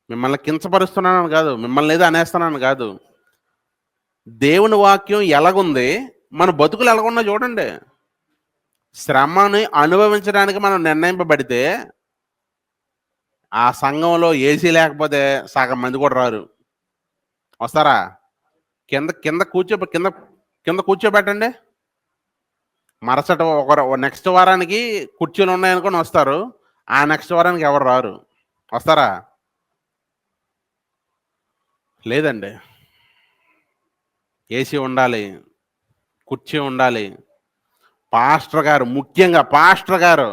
మిమ్మల్ని కించపరుస్తున్నానని కాదు, మిమ్మల్ని ఏదో అనేస్తున్నాను కాదు. దేవుని వాక్యం ఎలాగుంది, మన బతుకులు ఎలాగున్నా చూడండి. శ్రమని అనుభవించడానికి మనం నిర్ణయింపబడితే ఆ సంఘంలో ఏసీ లేకపోతే సగం మంది కూడా రారు. వస్తారా? కింద కింద కింద కింద కూర్చోబెట్టండి. మరుసటి నెక్స్ట్ వారానికి కుర్చీలు ఉన్నాయనుకొని వస్తారు. ఆ నెక్స్ట్ వారానికి ఎవరు రారు. వస్తారా? లేదండి. ఏసీ ఉండాలి, కుర్చీ ఉండాలి. పాస్టర్ గారు, ముఖ్యంగా పాస్టర్ గారు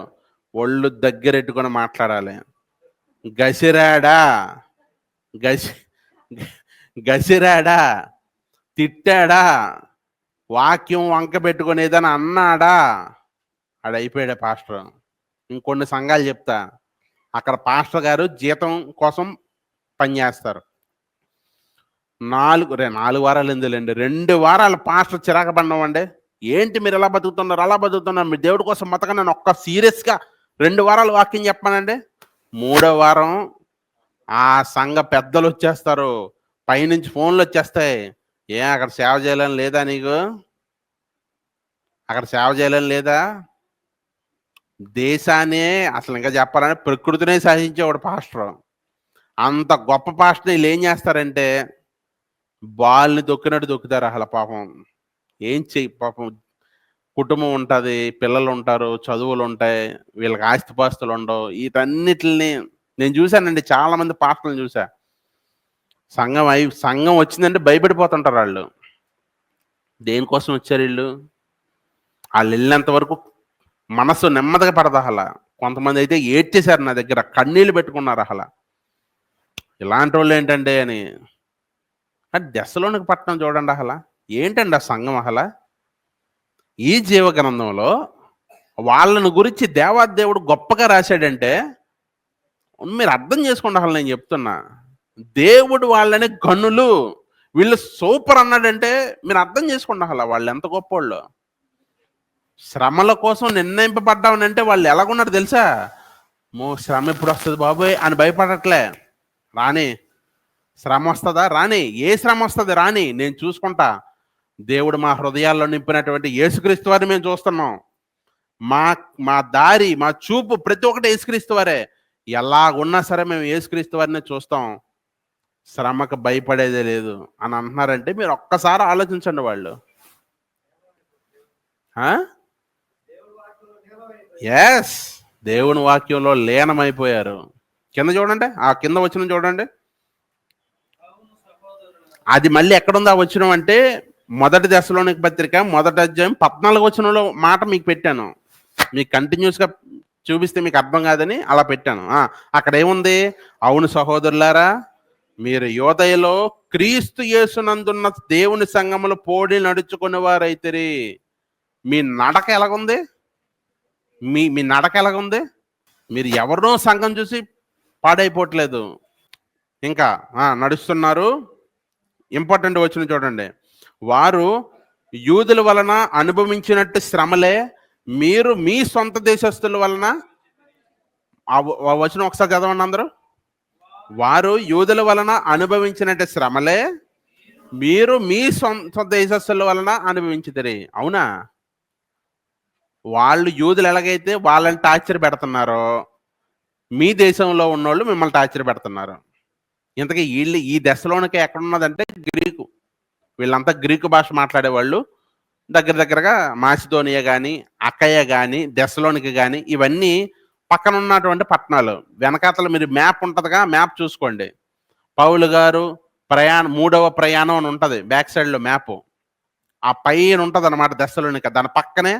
ఒళ్ళు దగ్గరెట్టుకొని మాట్లాడాలి. గసిరాడా, గసి గసిరాడా, తిట్టాడా, వాక్యం వంక పెట్టుకొని ఏదైనా అన్నాడా, ఆడైపోయాడు పాస్టర్. ఇంకొన్ని సంఘాలు చెప్తా, అక్కడ పాస్టర్ గారు జీతం కోసం పనిచేస్తారు. 4 వారాలు ఎందులేండి, 2 వారాలు పాస్టర్ చిరాకు పడినామండి. ఏంటి మీరు ఎలా బతుకుతున్నారు, అలా బతుకుతున్నారు, మీ దేవుడి కోసం బతకని నేను ఒక్క సీరియస్గా 2 వారాలు వాక్యం చెప్పానండి. 3వ వారం ఆ సంఘ పెద్దలు వచ్చేస్తారు, పైనుంచి ఫోన్లు వచ్చేస్తాయి. అక్కడ సేవ చేయాలని లేదా నీకు? అక్కడ సేవ చేయాలని లేదా? దేశాన్ని అసలు ఇంకా చెప్పాలంటే ప్రకృతినే సాధించేవాడు పాస్టర్. అంత గొప్ప పాస్టర్ వీళ్ళు ఏం చేస్తారంటే బాల్ని దొక్కినట్టు దొక్కుతారు. అసలు పాపం ఏం చెయ్యి, పాపం కుటుంబం ఉంటుంది, పిల్లలు ఉంటారు, చదువులు ఉంటాయి, వీళ్ళకి ఆస్తిపాస్తులు ఉండవు. వీటన్నిటిని నేను చూశానండి, చాలా మంది పాస్టర్లను చూసా. సంఘం వచ్చిందంటే భయపడిపోతుంటారు వాళ్ళు. దేనికోసం వచ్చారు వీళ్ళు? వాళ్ళు వెళ్ళినంత వరకు మనసు నెమ్మదిగా పడదు. అసలు కొంతమంది అయితే ఏడ్చేశారు నా దగ్గర, కన్నీళ్ళు పెట్టుకున్నారు. అసలు ఇలాంటి వాళ్ళు ఏంటంటే అని. దశలోనికి పట్టణం చూడండి, అసలు ఏంటండి ఆ సంఘం. అసలు ఈ జీవగ్రంథంలో వాళ్ళని గురించి దేవాదేవుడు గొప్పగా రాశాడంటే మీరు అర్థం చేసుకోండి. అసలు నేను చెప్తున్నా, దేవుడు వాళ్ళని గనులు, వీళ్ళు సూపర్ అన్నాడంటే మీరు అర్థం చేసుకోండి. అసలు వాళ్ళు ఎంత గొప్పోళ్ళు. శ్రమల కోసం నిర్ణయింపబడ్డామనంటే వాళ్ళు ఎలాగున్నారు తెలుసా? శ్రమ ఎప్పుడు వస్తుంది బాబోయ్ అని భయపడట్లే. రాని శ్రమ వస్తుందా, రాని. ఏ శ్రమ వస్తుంది, రాని, నేను చూసుకుంటా. దేవుడు మా హృదయాల్లో నింపినటువంటి యేసుక్రీస్తు వారిని మేము చూస్తున్నాం. మా దారి, మా చూపు ప్రతి ఒక్కటి యేసుక్రీస్తు వారే. ఎలాగున్నా సరే మేము యేసుక్రీస్తు వారిని చూస్తాం. శ్రమకు భయపడేదే లేదు అని అంటున్నారంటే మీరు ఒక్కసారి ఆలోచించండి. వాళ్ళు ఎస్, దేవుని వాక్యంలో లీనమైపోయారు. కింద చూడండి, ఆ కింద వచనం చూడండి. అది మళ్ళీ ఎక్కడుంది ఆ వచనం అంటే 1 దశలోనిక పత్రిక 1వ అధ్యాయం 14వ వచనంలో మాట మీకు పెట్టాను. మీకు కంటిన్యూస్గా చూపిస్తే మీకు అర్థం కాదని అలా పెట్టాను. అక్కడ ఏముంది? అవును సహోదరులారా, మీరు యోదయలో క్రీస్తు యేసునందున్న దేవుని సంఘములో పోడి నడుచుకునే వారైతే మీ నడక ఎలాగుంది? మీ నడక ఎలాగుంది? మీరు ఎవరినో సంఘం చూసి పాడైపోవట్లేదు, ఇంకా నడుస్తున్నారు. ఇంపార్టెంట్ వచ్చిన చూడండి. వారు యూదుల వలన అనుభవించినట్టు శ్రమలే మీరు మీ సొంత దేశస్తుల వలన. వచ్చిన ఒకసారి చదవండి అందరూ. వారు యూదుల వలన అనుభవించినట్టు శ్రమలే మీరు మీ సొంత దేశస్తుల వలన అనుభవించుతారు. అవునా? వాళ్ళు యూదులు ఎలాగైతే వాళ్ళని టార్చర్ పెడుతున్నారో మీ దేశంలో ఉన్నోళ్ళు మిమ్మల్ని టార్చర్ పెడుతున్నారు. ఇంతకీ వీళ్ళు ఈ దశలోనికి ఎక్కడున్నదంటే గ్రీకు. వీళ్ళంతా గ్రీకు భాష మాట్లాడేవాళ్ళు. దగ్గరగా మాసిదోనియా కానీ, అకయ కానీ, దశలోనికి కానీ, ఇవన్నీ పక్కన ఉన్నటువంటి పట్టణాలు. వెనకాతల మీరు మ్యాప్ ఉంటుందిగా, మ్యాప్ చూసుకోండి. పౌలు గారు 3వ ప్రయాణం అని ఉంటుంది బ్యాక్ సైడ్లో మ్యాప్. ఆ పైన ఉంటుంది అనమాట దశలోనిక. దాని పక్కనే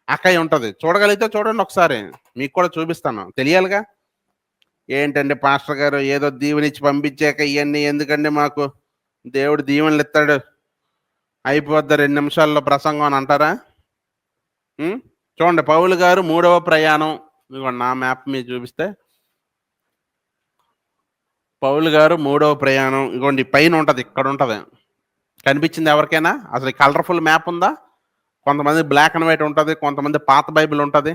అకయ ఉంటుంది. చూడగలిగితే చూడండి ఒకసారి, మీకు కూడా చూపిస్తాను, తెలియాలిగా. ఏంటండి పాస్టర్ గారు ఏదో దీవెనిచ్చి పంపించాక ఇవన్నీ ఎందుకండి, మాకు దేవుడు దీవెనలు ఇస్తాడు, అయిపోద్ది 2 నిమిషాల్లో ప్రసంగం అని అంటారా? చూడండి, పౌలు గారు 3వ ప్రయాణం ఇదిగోండి నా మ్యాప్ మీద చూపిస్తే పౌలు గారు 3వ ప్రయాణం ఇదిగోండి పైన ఉంటుంది, ఇక్కడ ఉంటుంది. కనిపించింది ఎవరికైనా? అసలు కలర్ఫుల్ మ్యాప్ ఉందా? కొంతమంది బ్లాక్ అండ్ వైట్ ఉంటుంది, కొంతమంది పాత బైబిల్ ఉంటుంది.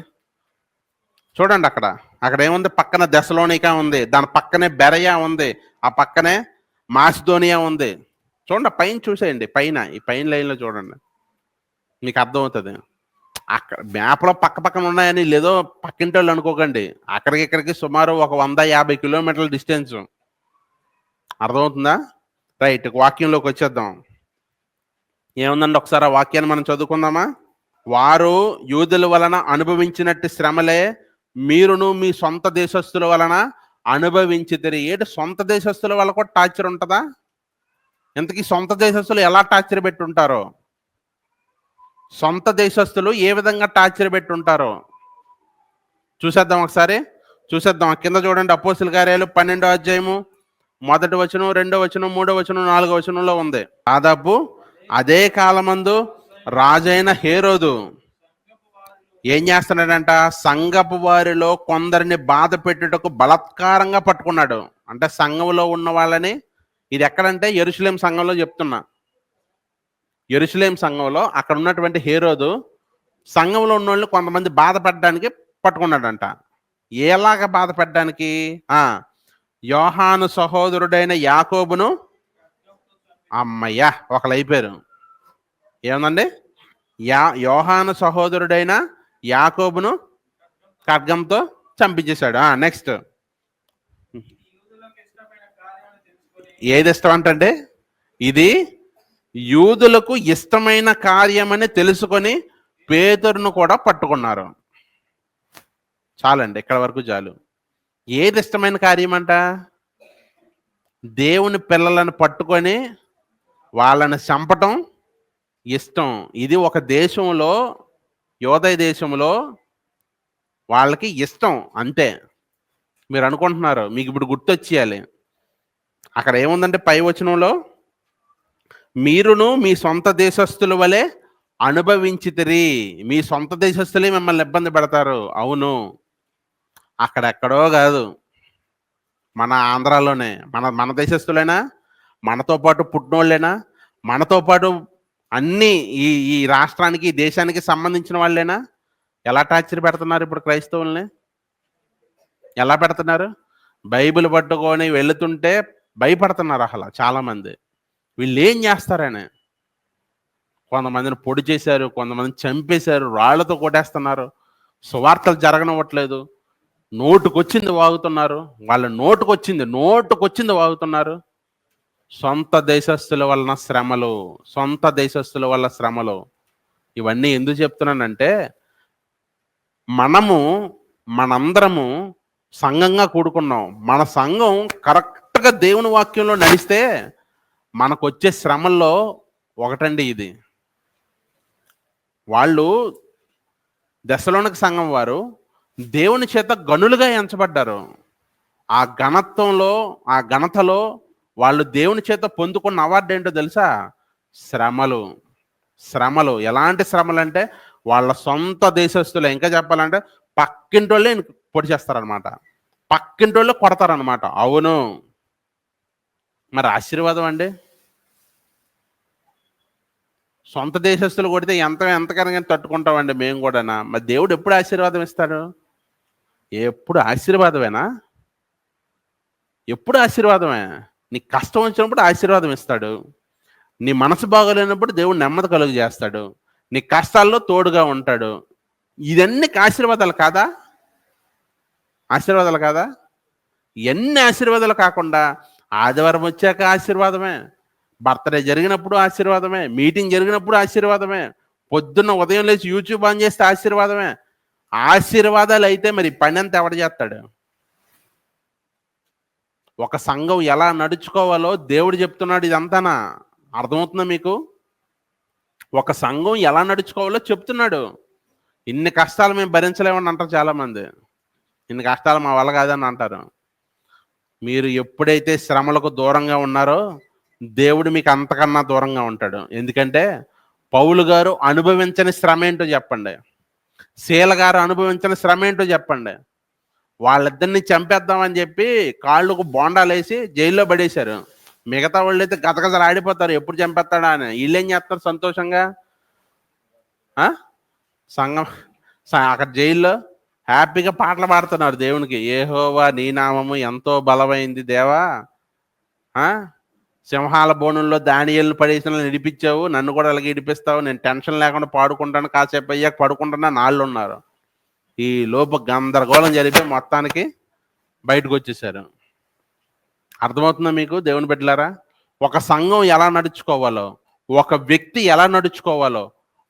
చూడండి అక్కడ అక్కడ ఏముంది? పక్కన దెసలోనికా ఉంది, దాని పక్కనే బెరయా ఉంది, ఆ పక్కనే మాసిదోనియా ఉంది. చూడండి పైన చూసేయండి, పైన ఈ పైన లైన్లో చూడండి, మీకు అర్థమవుతుంది. అక్కడ మ్యాప్లో పక్క పక్కన ఉన్నాయని లేదో పక్కింటి వాళ్ళు అనుకోకండి. అక్కడికి ఇక్కడికి సుమారు ఒక 150 కిలోమీటర్ల డిస్టెన్స్. అర్థమవుతుందా? రైట్, వాక్యంలోకి వచ్చేద్దాం. ఏముందండి ఒకసారి ఆ వాక్యాన్ని మనం చదువుకుందామా? వారు యూదుల వలన అనుభవించినట్టు శ్రమలే మీరును మీ సొంత దేశస్తుల వలన అనుభవించితిరి. ఏంటి సొంత దేశస్తుల వల్ల కూడా టార్చర్ ఉంటుందా? ఇంతకీ సొంత దేశస్తులు ఎలా టార్చర్ పెట్టుంటారో, సొంత దేశస్తులు ఏ విధంగా టార్చర్ పెట్టుంటారో చూసేద్దాం ఒకసారి. చూసేద్దాం కింద చూడండి, అపోస్తుల కార్యాలు 12వ అధ్యాయము 1వ వచనం, 2వ వచనం, 3వ వచనం, 4వ వచనంలో ఉంది. దాదాపు అదే కాలమందు రాజైన హేరోదు ఏం చేస్తున్నాడంట? సంఘపు వారిలో కొందరిని బాధ పెట్టుటకు బలాత్కారంగా పట్టుకున్నాడు. అంటే సంఘంలో ఉన్న వాళ్ళని, ఇది ఎక్కడంటే యెరూషలేం సంఘంలో చెప్తున్నా, యెరూషలేం సంఘంలో అక్కడ ఉన్నటువంటి హేరోదు సంఘంలో ఉన్న వాళ్ళు కొంతమంది బాధపడడానికి పట్టుకున్నాడంట. ఎలాగ బాధపడడానికి? యోహాను సహోదరుడైన యాకోబును, అమ్మయ్యా ఒకళ్ళు అయిపోయారు. ఏముందండి? యోహాను సహోదరుడైన యాకోబును ఖడ్గంతో చంపించేశాడు. నెక్స్ట్ ఏది ఇష్టం అంటే, ఇది యూదులకు ఇష్టమైన కార్యమని తెలుసుకొని పేతురును కూడా పట్టుకున్నారు. చాలండి, ఇక్కడ వరకు చాలు. ఏది ఇష్టమైన కార్యం అంట? దేవుని పిల్లలను పట్టుకొని వాళ్ళని చంపటం ఇష్టం. ఇది ఒక దేశంలో, యోదయ దేశంలో వాళ్ళకి ఇష్టం అంతే. మీరు అనుకుంటున్నారు, మీకు ఇప్పుడు గుర్తొచ్చేయాలి. అక్కడ ఏముందంటే పై వచనంలో, మీరును మీ సొంత దేశస్తుల వలె అనుభవించితిరి. మీ సొంత దేశస్తులే మిమ్మల్ని ఇబ్బంది పెడతారు. అవును, అక్కడెక్కడో కాదు, మన ఆంధ్రాలోనే. మన దేశస్తులైనా, మనతో పాటు పుట్టినోళ్ళైనా, మనతో పాటు అన్ని ఈ రాష్ట్రానికి, ఈ దేశానికి సంబంధించిన వాళ్ళైనా ఎలా టార్చర్ పెడుతున్నారు ఇప్పుడు క్రైస్తవుల్ని? ఎలా పెడుతున్నారు? బైబిల్ పట్టుకొని వెళుతుంటే భయపడుతున్నారు అసలు చాలామంది. వీళ్ళు ఏం చేస్తారని. కొంతమందిని పొడి చేశారు, కొంతమందిని చంపేశారు, రాళ్లతో కొట్టేస్తున్నారు, సువార్తలు జరగనివ్వట్లేదు, నోటుకొచ్చింది వాగుతున్నారు. వాళ్ళ నోటుకొచ్చింది వాగుతున్నారు. సొంత దేశస్తుల వలన శ్రమలు, సొంత దేశస్తుల వల్ల శ్రమలు. ఇవన్నీ ఎందుకు చెప్తున్నానంటే, మనందరము సంఘంగా కూడుకున్నాం. మన సంఘం కరెక్ట్గా దేవుని వాక్యంలో నడిస్తే మనకు వచ్చే శ్రమల్లో ఒకటండి ఇది. వాళ్ళు దెసలోనిక సంఘం వారు దేవుని చేత గనులుగా ఎంచబడ్డారు. ఆ ఘనతలో వాళ్ళు దేవుని చేత పొందుకున్న అవార్డు ఏంటో తెలుసా? శ్రమలు. ఎలాంటి శ్రమలు అంటే, వాళ్ళ సొంత దేశస్తులే, ఇంకా చెప్పాలంటే పక్కింటోళ్ళే పొడి చేస్తారనమాట, పక్కింటోళ్ళే కొడతారనమాట. అవును, మరి ఆశీర్వాదం అండి. సొంత దేశస్తులు కొడితే ఎంతకనగా తట్టుకుంటామండి మేము కూడానా? మరి దేవుడు ఎప్పుడు ఆశీర్వాదం ఇస్తాడు? ఎప్పుడు ఆశీర్వాదమేనా? ఎప్పుడు ఆశీర్వాదమే. నీకు కష్టం వచ్చినప్పుడు ఆశీర్వాదం ఇస్తాడు, నీ మనసు బాగోలేనప్పుడు దేవుడు నెమ్మది కలుగు చేస్తాడు, నీ కష్టాల్లో తోడుగా ఉంటాడు. ఇదన్నీ ఆశీర్వాదాలు కాదా? ఆశీర్వాదాలు కాదా? ఎన్ని ఆశీర్వాదాలు కాకుండా ఆదివారం వచ్చాక ఆశీర్వాదమే, బర్త్డే జరిగినప్పుడు ఆశీర్వాదమే, మీటింగ్ జరిగినప్పుడు ఆశీర్వాదమే, పొద్దున్న ఉదయం లేచి యూట్యూబ్ ఆన్ చేస్తే ఆశీర్వాదమే. ఆశీర్వాదాలు అయితే మరి పని అంతా ఎవడు చేస్తాడు? ఒక సంఘం ఎలా నడుచుకోవాలో దేవుడు చెప్తున్నాడు. ఇదంతానా? అర్థమవుతుందా మీకు? ఒక సంఘం ఎలా నడుచుకోవాలో చెప్తున్నాడు. ఇన్ని కష్టాలు మేము భరించలేమని అంటారు చాలామంది. ఇన్ని కష్టాలు మా వల్ల కాదని అంటారు. మీరు ఎప్పుడైతే శ్రమలకు దూరంగా ఉన్నారో దేవుడు మీకు అంతకన్నా దూరంగా ఉంటాడు. ఎందుకంటే పౌలు గారు అనుభవించని శ్రమ ఏంటో చెప్పండి. శీల గారు అనుభవించిన శ్రమ ఏంటో చెప్పండి. వాళ్ళిద్దరిని చంపేద్దామని చెప్పి కాళ్ళకు బోండాలేసి జైల్లో పడేశారు. మిగతా వాళ్ళైతే గజగజలు ఆడిపోతారు, ఎప్పుడు చంపేస్తాడా అని. వీళ్ళేం చేస్తారు సంతోషంగా? సంఘం అక్కడ జైల్లో హ్యాపీగా పాటలు పాడుతున్నారు దేవునికి. యెహోవా నీ నామము ఎంతో బలమైంది దేవా, సింహాల బోనుల్లో దానియేలును పడేసిన ఇడిపించావు, నన్ను కూడా అలాగే ఇడిపిస్తావు, నేను టెన్షన్ లేకుండా పాడుకుంటాను, కాసేపు అయ్యాక పడుకుంటున్నా నాళ్ళు ఉన్నారు. ఈ లోపు గందరగోళం జరిపి మొత్తానికి బయటకు వచ్చేసారు. అర్థమవుతుందా మీకు దేవుని బిడ్డలారా? ఒక సంఘం ఎలా నడుచుకోవాలో, ఒక వ్యక్తి ఎలా నడుచుకోవాలో,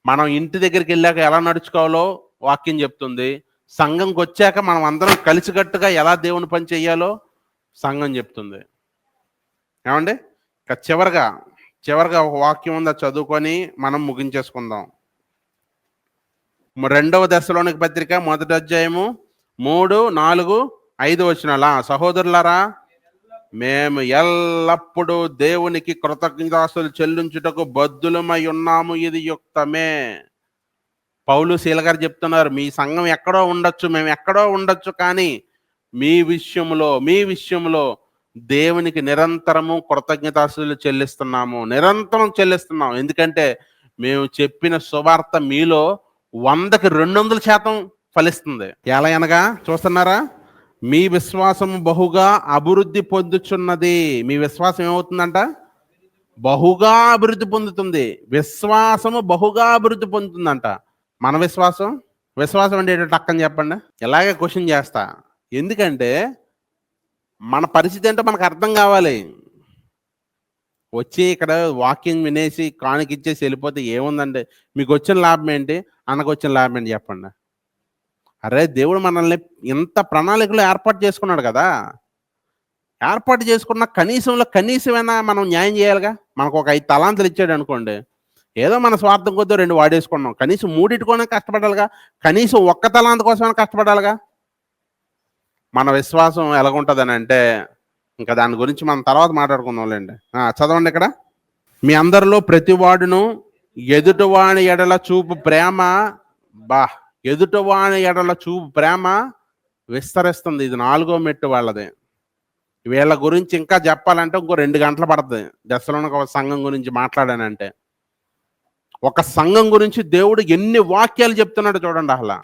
మనం ఇంటి దగ్గరికి వెళ్ళాక ఎలా నడుచుకోవాలో వాక్యం చెప్తుంది. సంఘంకి వచ్చాక మనం అందరం కలిసికట్టుగా ఎలా దేవుని పని చెయ్యాలో సంఘం చెప్తుంది. ఏమండి? ఇక చివరగా ఒక వాక్యం ఉందా, చదువుకొని మనం ముగించేసుకుందాం. 2వ దశలోనిక పత్రిక 1వ అధ్యాయము 3, 4, 5 వచనాలు. సహోదరులారా, మేము ఎల్లప్పుడూ దేవునికి కృతజ్ఞతాస్తులు చెల్లించుటకు బద్దులమై ఉన్నాము, ఇది యుక్తమే. పౌలు శీల గారు చెప్తున్నారు, మీ సంఘం ఎక్కడో ఉండొచ్చు, మేము ఎక్కడో ఉండొచ్చు, కానీ మీ విషయంలో దేవునికి నిరంతరము కృతజ్ఞతాస్తులు చెల్లిస్తున్నాము, నిరంతరం చెల్లిస్తున్నాం. ఎందుకంటే మేము చెప్పిన సువార్త మీలో 100కి 200% ఫలిస్తుంది. ఎలా అనగా చూస్తున్నారా? మీ విశ్వాసం బహుగా అభివృద్ధి పొందుచున్నది. మీ విశ్వాసం ఏమవుతుందంట? బహుగా అభివృద్ధి పొందుతుంది. విశ్వాసము బహుగా అభివృద్ధి పొందుతుందంట. మన విశ్వాసం అంటే ఏంటో టక్కని చెప్పండి. ఇలాగే క్వశ్చన్ చేస్తా, ఎందుకంటే మన పరిస్థితి ఏంటో మనకు అర్థం కావాలి. వచ్చి ఇక్కడ వాక్యం వినేసి కానుకిచ్చేసి వెళ్ళిపోతే ఏముందండి? మీకు వచ్చిన లాభం ఏంటి, అన్నకు వచ్చిన లాభం ఏంటి చెప్పండి. అరే, దేవుడు మనల్ని ఇంత ప్రణాళికలు ఏర్పాటు చేసుకున్నాడు కదా. ఏర్పాటు చేసుకున్న కనీసమైనా మనం న్యాయం చేయాలిగా. మనకు ఒక 5 తలాంతులు ఇచ్చాడు అనుకోండి, ఏదో మన స్వార్థం కొద్దో 2 వాడేసుకున్నాం, కనీసం 3 కష్టపడాలిగా, కనీసం 1 తలాంత కోసమైనా కష్టపడాలిగా. మన విశ్వాసం ఎలాగుంటుందని అంటే, ఇంకా దాని గురించి మనం తర్వాత మాట్లాడుకుందాంలేండి. చదవండి ఇక్కడ. మీ అందరిలో ప్రతివాడును ఎదుటివాని ఎడల చూపు ప్రేమ విస్తరిస్తుంది. ఇది 4వ మెట్టు వాళ్ళది. వీళ్ళ గురించి ఇంకా చెప్పాలంటే ఇంకో 2 గంటలు పడుతుంది. దశలోనిక సంఘం గురించి మాట్లాడానంటే. ఒక సంఘం గురించి దేవుడు ఎన్ని వాక్యాలు చెప్తున్నాడు చూడండి. అసలు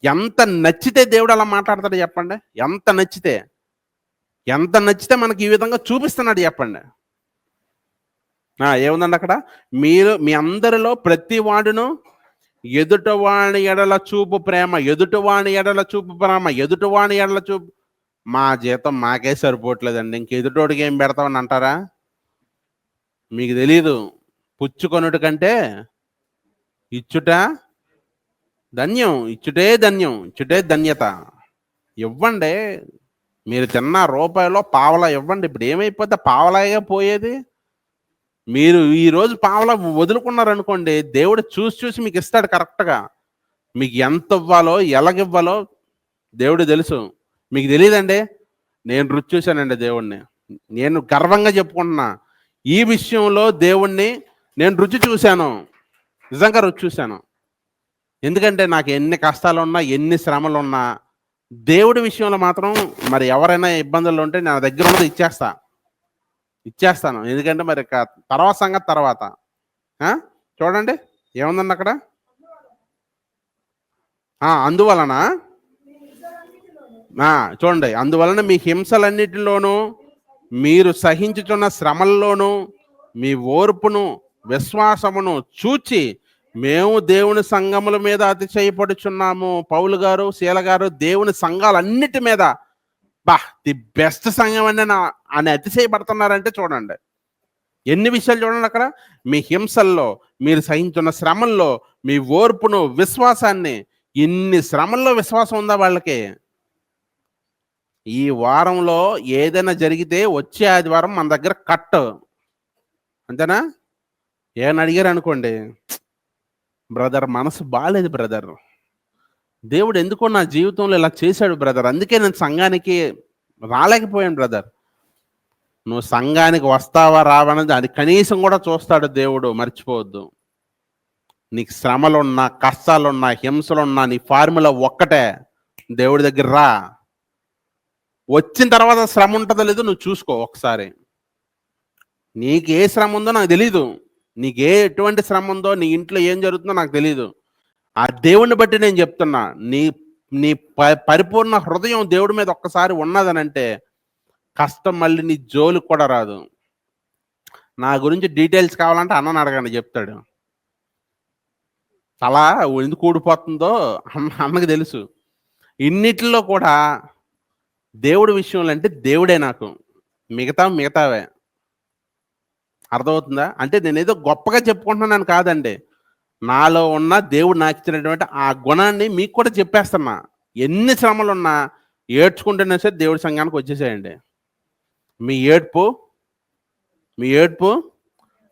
ఎంత నచ్చితే దేవుడు అలా మాట్లాడతాడు చెప్పండి. ఎంత నచ్చితే మనకి ఈ విధంగా చూపిస్తున్నాడు చెప్పండి. ఏముందండి అక్కడ? మీ అందరిలో ప్రతి వాడును ఎదుటివాణి ఎడల చూపు ప్రేమ. మా జీతం మాకే సరిపోవట్లేదండి, ఇంక ఎదుటోడికి ఏం పెడతామని అంటారా? మీకు తెలీదు. పుచ్చుకొనుట కంటే ఇచ్చుట ధన్యం, ఇచ్చుటే ధన్యత. ఇవ్వండి. మీరు తిన్న రూపాయలో పావలా ఇవ్వండి. ఇప్పుడు ఏమైపోతే పావలాగా పోయేది. మీరు ఈరోజు పావలా వదులుకున్నారనుకోండి, దేవుడు చూసి మీకు ఇస్తాడు కరెక్ట్గా. మీకు ఎంత ఇవ్వాలో ఎలాగివ్వాలో దేవుడు తెలుసు. మీకు తెలియదండి. నేను రుచి చూశానండి దేవుణ్ణి. నేను గర్వంగా చెప్పుకుంటున్నా, ఈ విషయంలో దేవుణ్ణి నేను నిజంగా రుచి చూశాను. ఎందుకంటే నాకు ఎన్ని కష్టాలు ఉన్నా, ఎన్ని శ్రమలు ఉన్నా, దేవుడి విషయంలో మాత్రం మరి ఎవరైనా ఇబ్బందులు ఉంటే నా దగ్గర ఉన్నది ఇచ్చేస్తాను. ఎందుకంటే మరి తర్వాత సంగతి తర్వాత. చూడండి ఏముందండి అక్కడ. అందువలన చూడండి, అందువలన మీ హింసలన్నిటిలోనూ మీరు సహించుచున్న శ్రమల్లోనూ మీ ఓర్పును విశ్వాసమును చూచి మేము దేవుని సంఘముల మీద అతిశయపడుచున్నాము. పౌలు గారు, శీల గారు దేవుని సంఘాలన్నిటి మీద ది బెస్ట్ సంఘం అని అతిశయపడుతున్నారంటే చూడండి ఎన్ని విషయాలు. చూడండి అక్కడ, మీ హింసల్లో, మీరు సహించున్న శ్రమల్లో మీ ఓర్పును విశ్వాసాన్ని. ఇన్ని శ్రమల్లో విశ్వాసం ఉందా వాళ్ళకి? ఈ వారంలో ఏదైనా జరిగితే వచ్చే ఆదివారం మన దగ్గర కట్, అంతేనా? ఏమని అడిగారు అనుకోండి, బ్రదర్ మనసు బాగాలేదు బ్రదర్, దేవుడు ఎందుకో నా జీవితంలో ఇలా చేశాడు బ్రదర్, అందుకే నేను సంఘానికి రాలేకపోయాను బ్రదర్. నువ్వు సంఘానికి వస్తావా రావా అనేది అది కనీసం కూడా చూస్తాడు దేవుడు, మర్చిపోవద్దు. నీకు శ్రమలున్నా, కష్టాలున్నా, హింసలున్నా నీ ఫార్ములా ఒక్కటే, దేవుడి దగ్గర రా. వచ్చిన తర్వాత శ్రమ ఉంటుందో లేదో నువ్వు చూసుకో ఒకసారి. నీకు ఏ శ్రమ ఉందో నాకు తెలీదు. నీకు ఎటువంటి శ్రమ ఉందో, నీ ఇంట్లో ఏం జరుగుతుందో నాకు తెలీదు. ఆ దేవుణ్ణి బట్టి నేను చెప్తున్నా, నీ నీ పరిపూర్ణ హృదయం దేవుడి మీద ఒక్కసారి ఉన్నదనంటే కష్టం మళ్ళీ నీ జోలికి కూడా రాదు. నా గురించి డీటెయిల్స్ కావాలంటే అన్నని అడగండి, చెప్తాడు. తల ఎందుకు ఊడిపోతుందో అన్నకి తెలుసు. ఇన్నిటిలో కూడా దేవుడి విషయంలో అంటే దేవుడే నాకు, మిగతావే. అర్థమవుతుందా? అంటే నేనేదో గొప్పగా చెప్పుకుంటున్నాను కాదండి. నాలో ఉన్న దేవుడు నాకు ఇచ్చినటువంటి ఆ గుణాన్ని మీకు కూడా చెప్పేస్తున్నా. ఎన్ని శ్రమలున్నా ఏడ్చుకుంటేనే సరే దేవుడి సంఘానికి వచ్చేసేయండి. మీ ఏడ్పు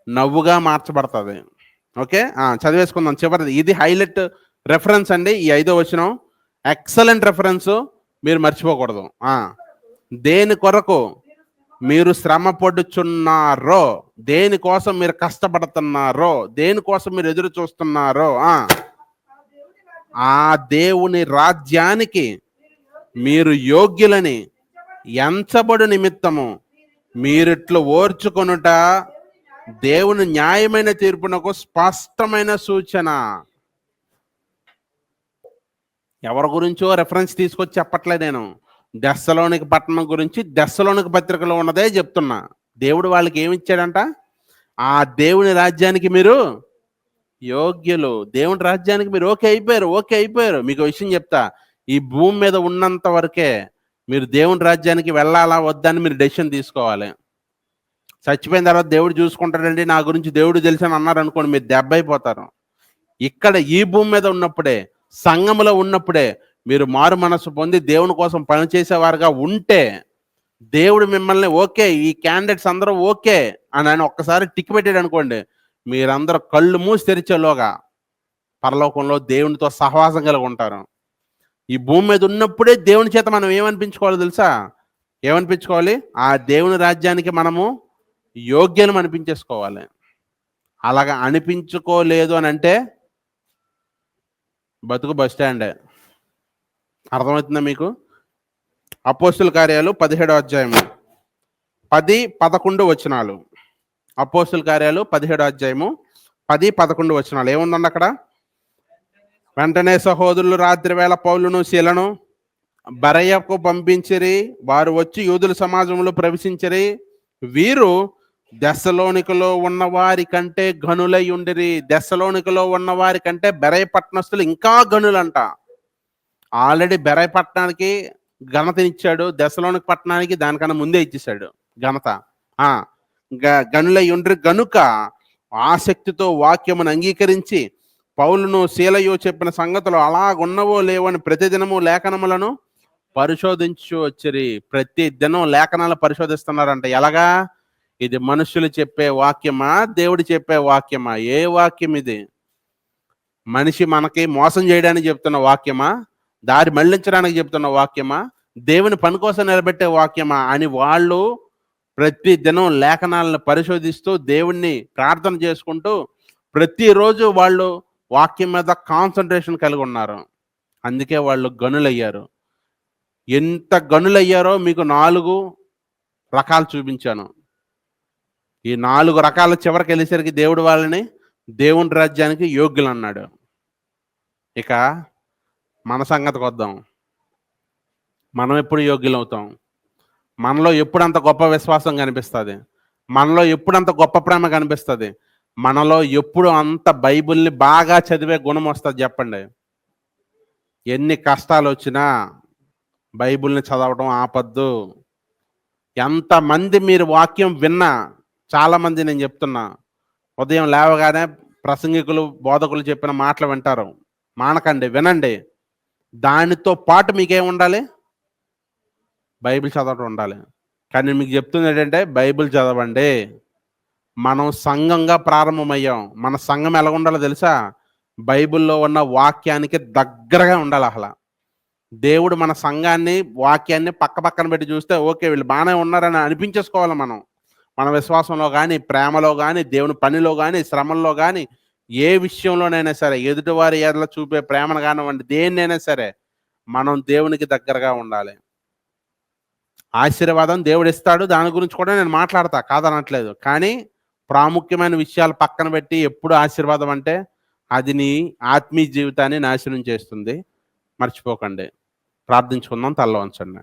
నవ్వుగా మార్చబడుతుంది. ఓకే, చదివేసుకుందాం చివరిది. ఇది హైలైట్ రెఫరెన్స్ అండి, ఈ 5వ వచనం. ఎక్సలెంట్ రెఫరెన్స్, మీరు మర్చిపోకూడదు. దేని కొరకు మీరు శ్రమ పడుచున్నారో, దేనికోసం మీరు కష్టపడుతున్నారో, దేనికోసం మీరు ఎదురు చూస్తున్నారో, ఆ దేవుని రాజ్యానికి మీరు యోగ్యులని ఎంచబడు నిమిత్తము మీరిట్లు ఓర్చుకొనుట దేవుని న్యాయమైన తీర్పునకు స్పష్టమైన సూచన. ఎవరి గురించో రెఫరెన్స్ తీసుకొచ్చి చెప్పట్లే నేను. దెస్సలోనిక పట్టణం గురించి దెస్సలోనిక పత్రికలో ఉన్నదే చెప్తున్నా. దేవుడు వాళ్ళకి ఏమిచ్చాడంట? ఆ దేవుని రాజ్యానికి మీరు యోగ్యులు. దేవుని రాజ్యానికి మీరు ఓకే అయిపోయారు. మీకు విషయం చెప్తా, ఈ భూమి మీద ఉన్నంత వరకే మీరు దేవుని రాజ్యానికి వెళ్ళాలా వద్దని మీరు డెసిషన్ తీసుకోవాలి. చచ్చిపోయిన తర్వాత దేవుడు చూసుకుంటాడండి, నా గురించి దేవుడు తెలుసని అన్నారు అనుకోండి, మీరు దెబ్బ అయిపోతారు. ఇక్కడ ఈ భూమి మీద ఉన్నప్పుడే, సంఘములో ఉన్నప్పుడే మీరు మారు మనసు పొంది దేవుని కోసం పనిచేసేవారుగా ఉంటే దేవుడు మిమ్మల్ని ఓకే, ఈ క్యాండిడేట్స్ అందరూ ఓకే అని ఆయన ఒక్కసారి టిక్ పెట్టాడు అనుకోండి, మీరందరూ కళ్ళు మూసి తెరిచేలోగా పరలోకంలో దేవునితో సహవాసం కలిగి ఉంటారు. ఈ భూమి మీద ఉన్నప్పుడే దేవుని చేత మనం ఏమనిపించుకోవాలో తెలుసా? ఏమనిపించుకోవాలి? ఆ దేవుని రాజ్యానికి మనము యోగ్యం అనిపించేసుకోవాలి. అలాగా అనిపించుకోలేదు అని అంటే బతుకు బస్ స్టాండే. అర్థమవుతుందా మీకు? అపోస్తుల కార్యాలు 17వ అధ్యాయము 10-11 వచనాలు. అపోస్తుల కార్యాలు 17వ అధ్యాయము 10-11 వచనాలు ఏముందండి అక్కడ? వెంటనే సహోదరులు రాత్రి వేళ పౌలును శీలను బరయ్యకు పంపించిరి. వారు వచ్చి యూదుల సమాజంలో ప్రవేశించిరి. వీరు దెస్సలోనికలో ఉన్న వారి కంటే గనులై ఉండిరి. దెస్సలోనికలో ఉన్న వారి కంటే బెరయ పట్టణస్తులు ఇంకా గనులంట. ఆల్రెడీ బెరయ పట్టణానికి ఘనతనిచ్చాడు, దెస్సలోనిక పట్టణానికి దానికన్నా ముందే ఇచ్చేసాడు ఘనత. గనులై ఉండ్రి గనుక ఆసక్తితో వాక్యమును అంగీకరించి పౌలును శీలయు చెప్పిన సంగతులు అలాగున్నవో లేవని ప్రతిదినము లేఖనములను పరిశోధించు వచ్చిరి. ప్రతి దినం లేఖనాలు పరిశోధిస్తున్నారంట. ఎలాగా? ఇది మనుషులు చెప్పే వాక్యమా, దేవుడు చెప్పే వాక్యమా? ఏ వాక్యం ఇది? మనిషి మనకి మోసం చేయడానికి చెప్తున్న వాక్యమా, దారి మళ్లించడానికి చెప్తున్న వాక్యమా, దేవుని పని కోసం నిలబెట్టే వాక్యమా అని వాళ్ళు ప్రతి దినం లేఖనాలను పరిశోధిస్తూ దేవుణ్ణి ప్రార్థన చేసుకుంటూ ప్రతిరోజు వాళ్ళు వాక్యం మీద కాన్సన్ట్రేషన్ కలిగి ఉన్నారు. అందుకే వాళ్ళు గనులయ్యారు. ఎంత గనులయ్యారో మీకు 4 రకాలు చూపించాను. ఈ 4 రకాల చివరికి వెళ్ళేసరికి దేవుడు వాళ్ళని దేవుని రాజ్యానికి యోగ్యులు అన్నాడు. ఇక మన సంగతికి వద్దాం. మనం ఎప్పుడు యోగ్యులు అవుతాం? మనలో ఎప్పుడు అంత గొప్ప విశ్వాసం కనిపిస్తుంది? మనలో ఎప్పుడు అంత గొప్ప ప్రేమ కనిపిస్తుంది? మనలో ఎప్పుడు అంత బైబిల్ని బాగా చదివే గుణం వస్తుంది? చెప్పండి. ఎన్ని కష్టాలు వచ్చినా బైబిల్ని చదవడం ఆపద్దు. ఎంతమంది మీరు వాక్యం విన్నా, చాలామంది నేను చెప్తున్నా, ఉదయం లేవగానే ప్రసంగికులు బోధకులు చెప్పిన మాటలు వింటారు. మానకండి, వినండి. దానితో పాటు మీకేం ఉండాలి? బైబిల్ చదవడం ఉండాలి. కానీ మీకు చెప్తుంది ఏంటంటే బైబిల్ చదవండి. మనం సంఘంగా ప్రారంభమయ్యాం. మన సంఘం ఎలా ఉండాలో తెలుసా? బైబిల్లో ఉన్న వాక్యానికి దగ్గరగా ఉండాలి. అసలు దేవుడు మన సంఘాన్ని, వాక్యాన్ని పక్కన పెట్టి చూస్తే ఓకే వీళ్ళు బాగానే ఉన్నారని అనిపించేసుకోవాలి. మన విశ్వాసంలో కానీ, ప్రేమలో కానీ, దేవుని పనిలో కానీ, శ్రమల్లో కానీ, ఏ విషయంలోనైనా సరే ఎదుటివారి ఎడల చూపే ప్రేమను కానివ్వండి, దేన్నైనా సరే మనం దేవునికి దగ్గరగా ఉండాలి. ఆశీర్వాదం దేవుడిస్తాడు. దాని గురించి కూడా నేను మాట్లాడతా, కాదనట్లేదు. కానీ ప్రాముఖ్యమైన విషయాలు పక్కన పెట్టి ఎప్పుడు ఆశీర్వాదం అంటే అది నీ ఆత్మీయ జీవితాన్ని నాశనం చేస్తుంది. మర్చిపోకండి. ప్రార్థించుకుందాం. తల్ల వంచండి.